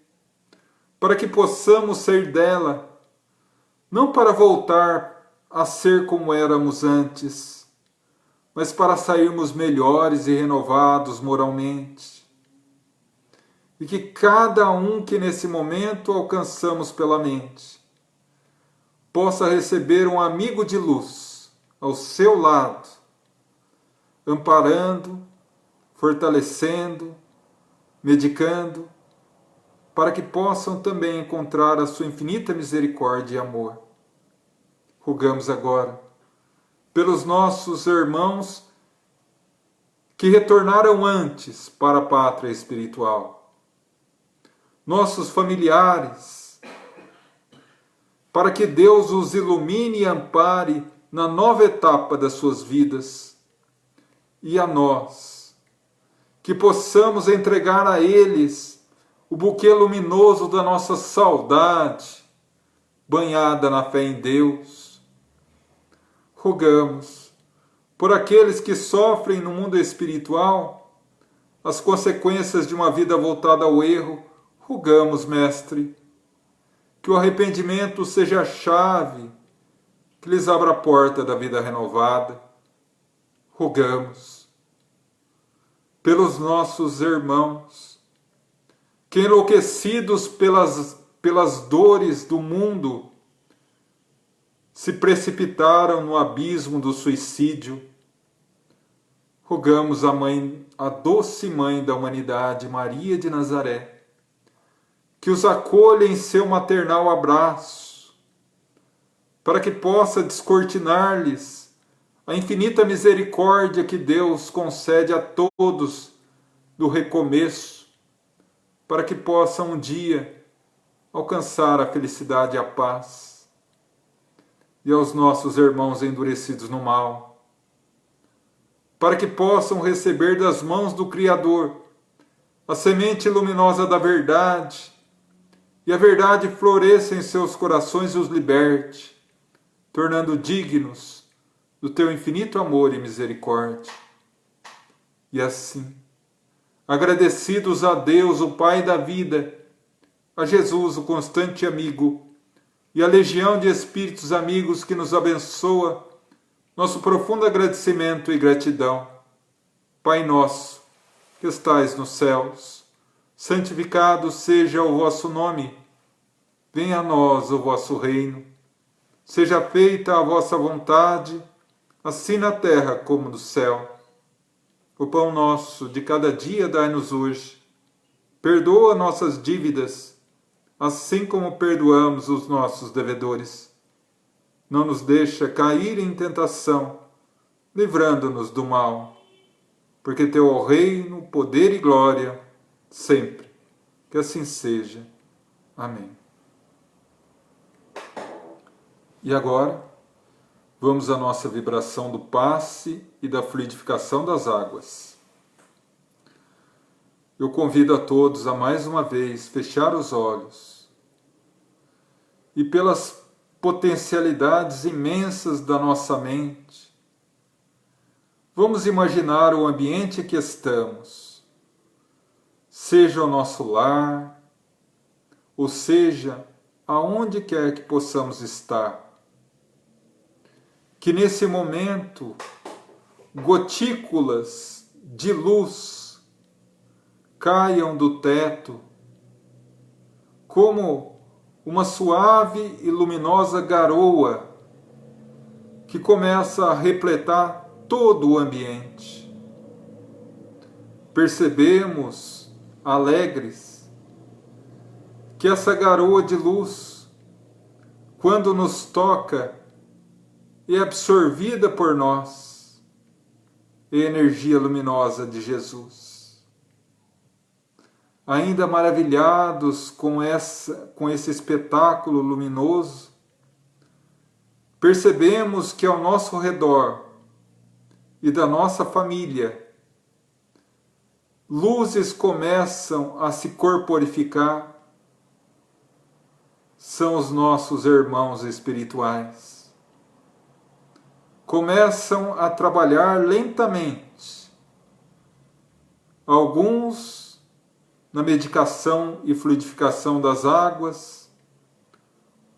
para que possamos sair dela, não para voltar a ser como éramos antes, mas para sairmos melhores e renovados moralmente. E que cada um que nesse momento alcançamos pela mente possa receber um amigo de luz ao seu lado, amparando, fortalecendo, medicando, para que possam também encontrar a sua infinita misericórdia e amor. Rogamos agora pelos nossos irmãos que retornaram antes para a pátria espiritual, nossos familiares, para que Deus os ilumine e ampare na nova etapa das suas vidas, e a nós, que possamos entregar a eles o buquê luminoso da nossa saudade, banhada na fé em Deus. Rogamos por aqueles que sofrem no mundo espiritual as consequências de uma vida voltada ao erro. Rogamos, Mestre, que o arrependimento seja a chave que lhes abra a porta da vida renovada. Rogamos pelos nossos irmãos que, enlouquecidos pelas dores do mundo, se precipitaram no abismo do suicídio. Rogamos a doce Mãe da humanidade, Maria de Nazaré, que os acolha em seu maternal abraço, para que possa descortinar-lhes a infinita misericórdia que Deus concede a todos do recomeço, para que possam um dia alcançar a felicidade e a paz. E aos nossos irmãos endurecidos no mal, para que possam receber das mãos do Criador a semente luminosa da verdade, e a verdade floresça em seus corações e os liberte, tornando dignos do teu infinito amor e misericórdia. E assim, agradecidos a Deus, o Pai da vida, a Jesus, o constante amigo, e a legião de espíritos amigos que nos abençoa, nosso profundo agradecimento e gratidão. Pai nosso, que estais nos céus, santificado seja o vosso nome. Venha a nós o vosso reino. Seja feita a vossa vontade, assim na terra como no céu. O pão nosso de cada dia dai-nos hoje. Perdoa nossas dívidas, assim como perdoamos os nossos devedores. Não nos deixa cair em tentação, livrando-nos do mal. Porque teu é o reino, poder e glória, sempre. Que assim seja. Amém. E agora, vamos à nossa vibração do passe e da fluidificação das águas. Eu convido a todos a mais uma vez fechar os olhos e, pelas potencialidades imensas da nossa mente, vamos imaginar o ambiente em que estamos, seja o nosso lar, ou seja, aonde quer que possamos estar. Que nesse momento, gotículas de luz caiam do teto, como uma suave e luminosa garoa que começa a repletar todo o ambiente. Percebemos, alegres, que essa garoa de luz, quando nos toca, é absorvida por nós, é a energia luminosa de Jesus. Ainda maravilhados com esse espetáculo luminoso, percebemos que ao nosso redor e da nossa família luzes começam a se corporificar, são os nossos irmãos espirituais. Começam a trabalhar lentamente. Alguns na medicação e fluidificação das águas,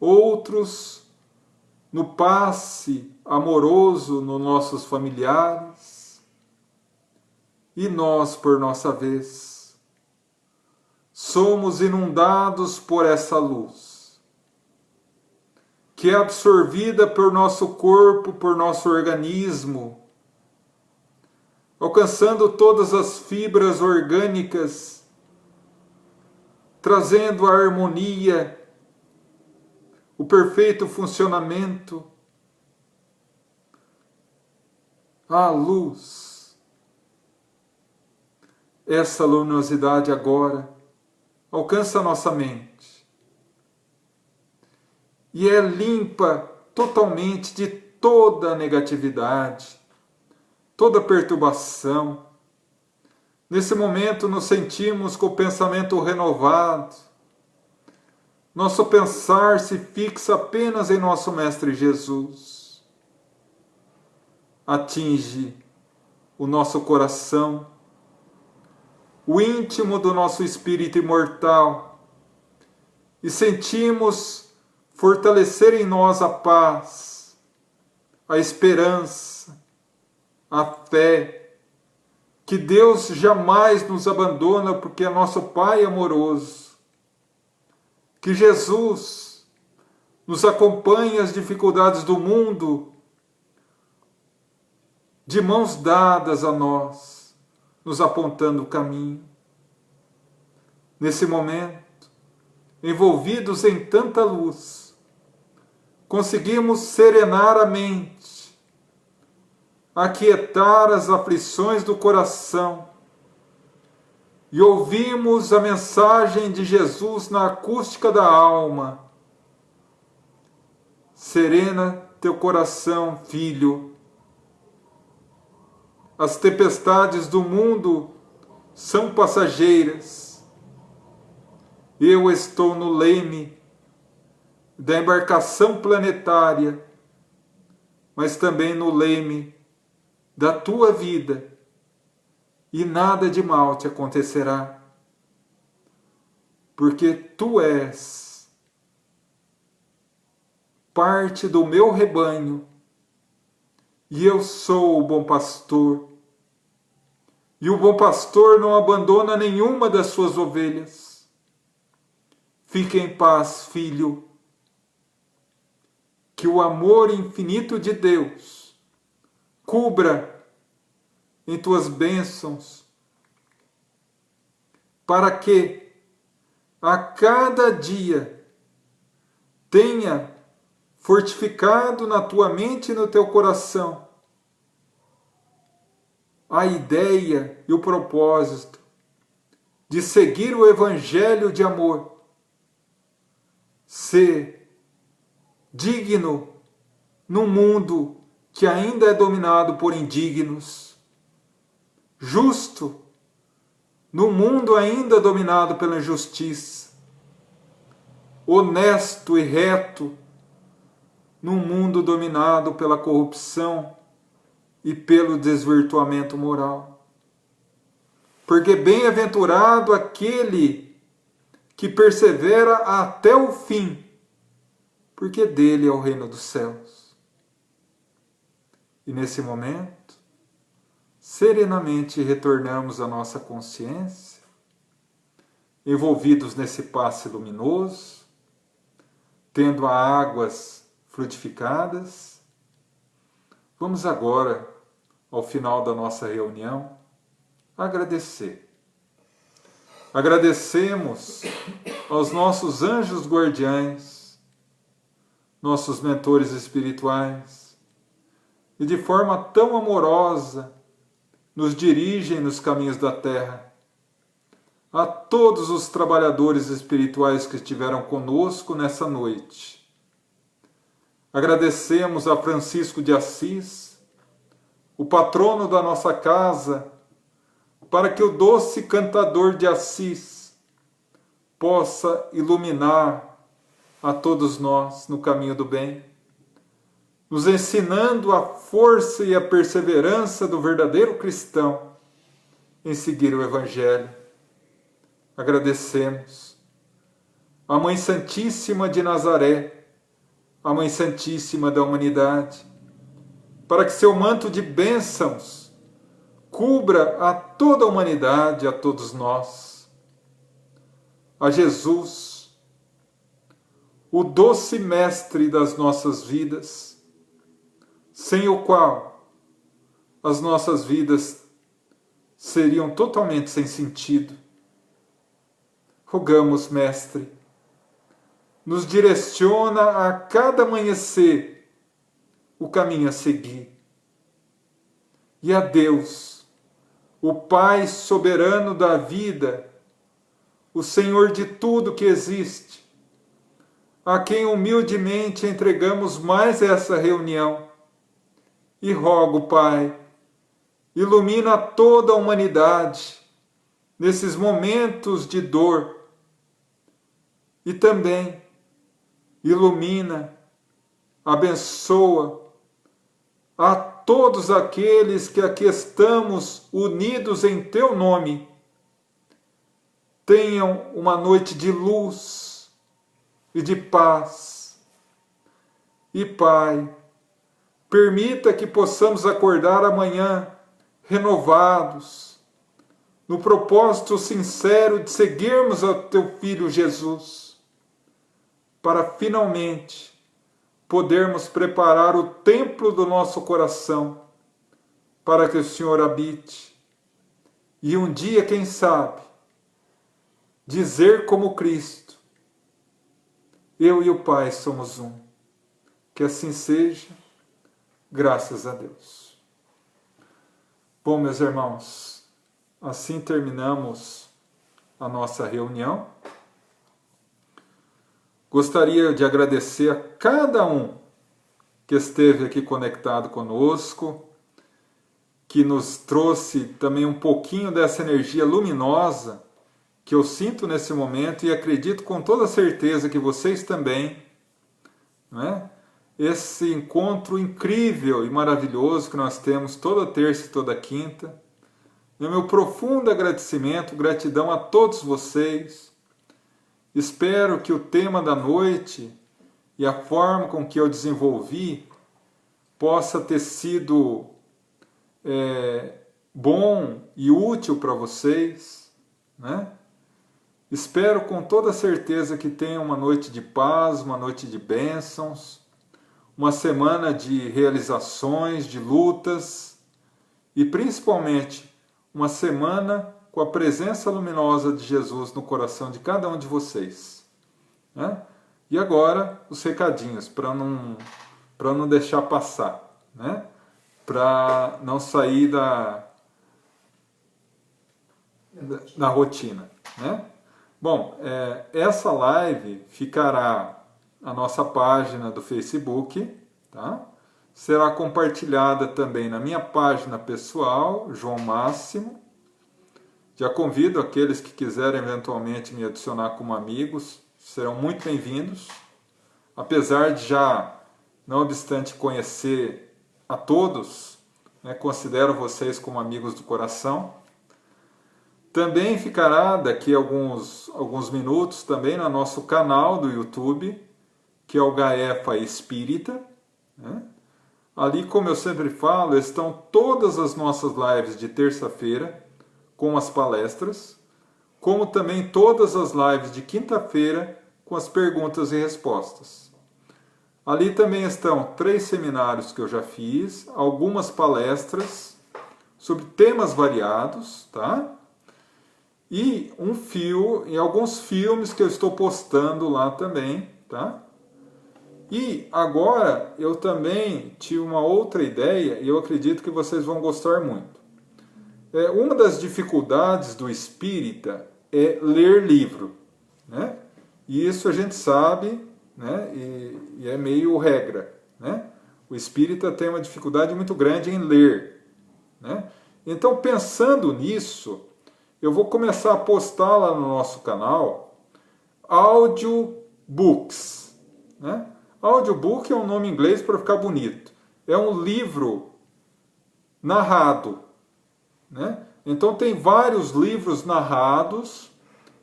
outros no passe amoroso nos nossos familiares, e nós, por nossa vez, somos inundados por essa luz, que é absorvida por nosso corpo, por nosso organismo, alcançando todas as fibras orgânicas, trazendo a harmonia, o perfeito funcionamento, a luz. Essa luminosidade agora alcança a nossa mente e é limpa totalmente de toda a negatividade, toda perturbação. Nesse momento nos sentimos com o pensamento renovado. Nosso pensar se fixa apenas em nosso Mestre Jesus. Atinge o nosso coração, o íntimo do nosso espírito imortal, e sentimos fortalecer em nós a paz, a esperança, a fé, que Deus jamais nos abandona porque é nosso Pai amoroso, que Jesus nos acompanha às dificuldades do mundo, de mãos dadas a nós, nos apontando o caminho. Nesse momento, envolvidos em tanta luz, conseguimos serenar a mente, aquietar as aflições do coração e ouvimos a mensagem de Jesus na acústica da alma. Serena teu coração, filho. As tempestades do mundo são passageiras. Eu estou no leme da embarcação planetária, mas também no leme da tua vida, e nada de mal te acontecerá, porque tu és parte do meu rebanho, e eu sou o bom pastor, e o bom pastor não abandona nenhuma das suas ovelhas. Fique em paz, filho, que o amor infinito de Deus cubra em tuas bênçãos, para que a cada dia tenha fortificado na tua mente e no teu coração a ideia e o propósito de seguir o Evangelho de amor, ser digno num mundo que ainda é dominado por indignos, justo no mundo ainda dominado pela injustiça, honesto e reto num mundo dominado pela corrupção e pelo desvirtuamento moral. Porque bem-aventurado aquele que persevera até o fim, porque dele é o reino dos céus. E nesse momento, serenamente retornamos à nossa consciência, envolvidos nesse passe luminoso, tendo as águas frutificadas. Vamos agora, ao final da nossa reunião, agradecer. Agradecemos aos nossos anjos guardiães, nossos mentores espirituais, e de forma tão amorosa nos dirigem nos caminhos da terra. A todos os trabalhadores espirituais que estiveram conosco nessa noite. Agradecemos a Francisco de Assis, o patrono da nossa casa, para que o doce cantador de Assis possa iluminar a todos nós no caminho do bem, nos ensinando a força e a perseverança do verdadeiro cristão em seguir o Evangelho. Agradecemos a Mãe Santíssima de Nazaré, a Mãe Santíssima da humanidade, para que seu manto de bênçãos cubra a toda a humanidade, a todos nós. A Jesus, o doce mestre das nossas vidas, sem o qual as nossas vidas seriam totalmente sem sentido. Rogamos, mestre, nos direciona a cada amanhecer o caminho a seguir. E a Deus, o Pai soberano da vida, o Senhor de tudo que existe, a quem humildemente entregamos mais essa reunião. E rogo, Pai, ilumina toda a humanidade nesses momentos de dor e também ilumina, abençoa a todos aqueles que aqui estamos unidos em Teu nome. Tenham uma noite de luz e de paz. E, Pai, permita que possamos acordar amanhã renovados, no propósito sincero de seguirmos ao Teu Filho Jesus, para finalmente podermos preparar o templo do nosso coração, para que o Senhor habite. E um dia, quem sabe, dizer como Cristo: eu e o Pai somos um. Que assim seja, graças a Deus. Bom, meus irmãos, assim terminamos a nossa reunião. Gostaria de agradecer a cada um que esteve aqui conectado conosco, que nos trouxe também um pouquinho dessa energia luminosa que eu sinto nesse momento e acredito com toda certeza que vocês também, não é? Esse encontro incrível e maravilhoso que nós temos toda terça e toda quinta. E o meu profundo agradecimento, gratidão a todos vocês. Espero que o tema da noite e a forma com que eu desenvolvi possa ter sido bom e útil para vocês, né? Espero com toda certeza que tenham uma noite de paz, uma noite de bênçãos, uma semana de realizações, de lutas e principalmente uma semana com a presença luminosa de Jesus no coração de cada um de vocês, né? E agora os recadinhos, para não deixar passar, né? Para não sair da rotina, né? Bom, essa live ficará na nossa página do Facebook, tá? Será compartilhada também na minha página pessoal, João Máximo. Já convido aqueles que quiserem eventualmente me adicionar como amigos, serão muito bem-vindos. Apesar de já, não obstante conhecer a todos, né, considero vocês como amigos do coração. Também ficará daqui a alguns minutos também no nosso canal do YouTube, que é o Gaefa Espírita, né? Ali, como eu sempre falo, estão todas as nossas lives de terça-feira, com as palestras, como também todas as lives de quinta-feira, com as perguntas e respostas. Ali também estão 3 seminários que eu já fiz, algumas palestras sobre temas variados, tá? E alguns filmes que eu estou postando lá também, tá? E agora eu também tive uma outra ideia e eu acredito que vocês vão gostar muito. Uma das dificuldades do espírita é ler livro, né? E isso a gente sabe, né? E é meio regra, né? O espírita tem uma dificuldade muito grande em ler, né? Então, pensando nisso, eu vou começar a postar lá no nosso canal audiobooks, né? Audiobook é um nome em inglês para ficar bonito. É um livro narrado, né? Então tem vários livros narrados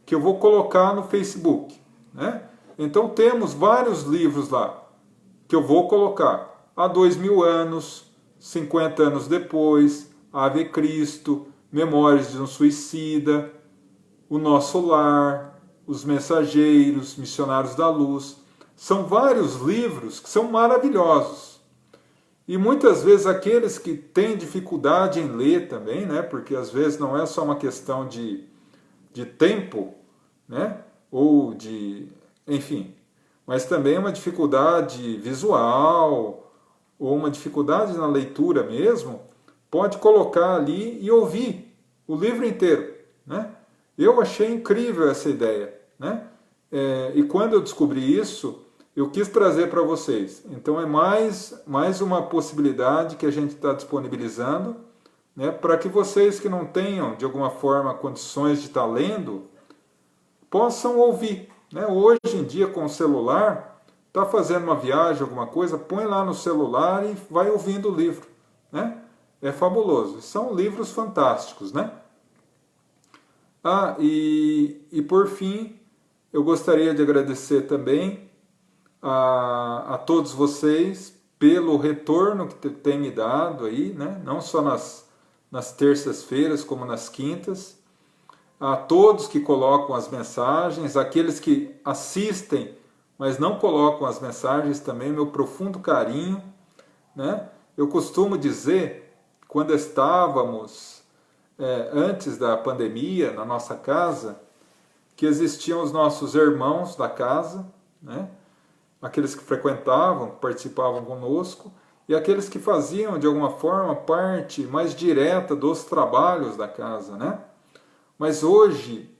que eu vou colocar no Facebook, né? Então temos vários livros lá que eu vou colocar. Há 2000 anos, 50 anos depois, Ave Cristo, Memórias de um Suicida, O Nosso Lar, Os Mensageiros, Missionários da Luz. São vários livros que são maravilhosos. E muitas vezes aqueles que têm dificuldade em ler também, né? Porque às vezes não é só uma questão de tempo, né? Ou de, enfim, mas também uma dificuldade visual ou uma dificuldade na leitura mesmo, pode colocar ali e ouvir o livro inteiro, né? Eu achei incrível essa ideia, né? E quando eu descobri isso, eu quis trazer para vocês. Então é mais uma possibilidade que a gente está disponibilizando, né, para que vocês que não tenham, de alguma forma, condições de estar lendo, possam ouvir, né? Hoje em dia, com o celular, está fazendo uma viagem, alguma coisa, põe lá no celular e vai ouvindo o livro, né? É fabuloso. São livros fantásticos, né? E por fim, eu gostaria de agradecer também a todos vocês pelo retorno que tem me dado aí, né? Não só nas terças-feiras, como nas quintas. A todos que colocam as mensagens, aqueles que assistem, mas não colocam as mensagens também, meu profundo carinho, né? Eu costumo dizer, quando estávamos antes da pandemia na nossa casa, que existiam os nossos irmãos da casa, né? Aqueles que frequentavam, participavam conosco, e aqueles que faziam de alguma forma parte mais direta dos trabalhos da casa, né? Mas hoje,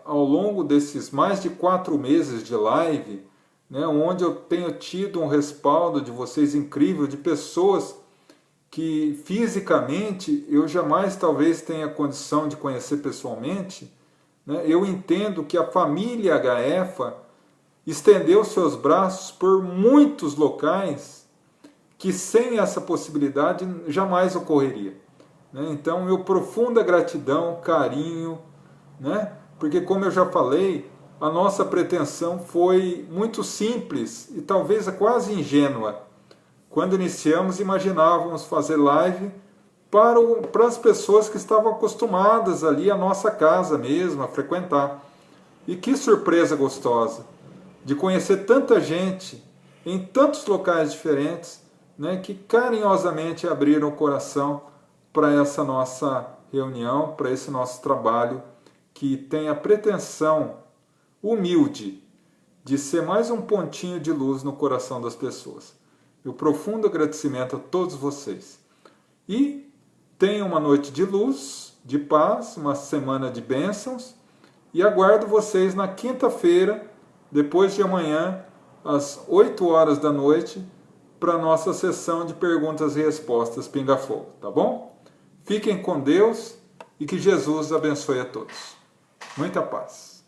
ao longo desses mais de 4 meses de live, né, onde eu tenho tido um respaldo de vocês incrível, de pessoas que fisicamente eu jamais talvez tenha condição de conhecer pessoalmente, né, eu entendo que a família HEFA estendeu seus braços por muitos locais que sem essa possibilidade jamais ocorreria, né? Então, meu profunda gratidão, carinho, né? Porque, como eu já falei, a nossa pretensão foi muito simples e talvez quase ingênua. Quando iniciamos, imaginávamos fazer live para as pessoas que estavam acostumadas ali à nossa casa mesmo, a frequentar. E que surpresa gostosa de conhecer tanta gente em tantos locais diferentes, né, que carinhosamente abriram o coração para essa nossa reunião, para esse nosso trabalho, que tem a pretensão humilde de ser mais um pontinho de luz no coração das pessoas. Meu profundo agradecimento a todos vocês. E tenham uma noite de luz, de paz, uma semana de bênçãos, e aguardo vocês na quinta-feira, depois de amanhã, às 8 horas da noite, para a nossa sessão de perguntas e respostas Pinga Fogo, tá bom? Fiquem com Deus e que Jesus abençoe a todos. Muita paz.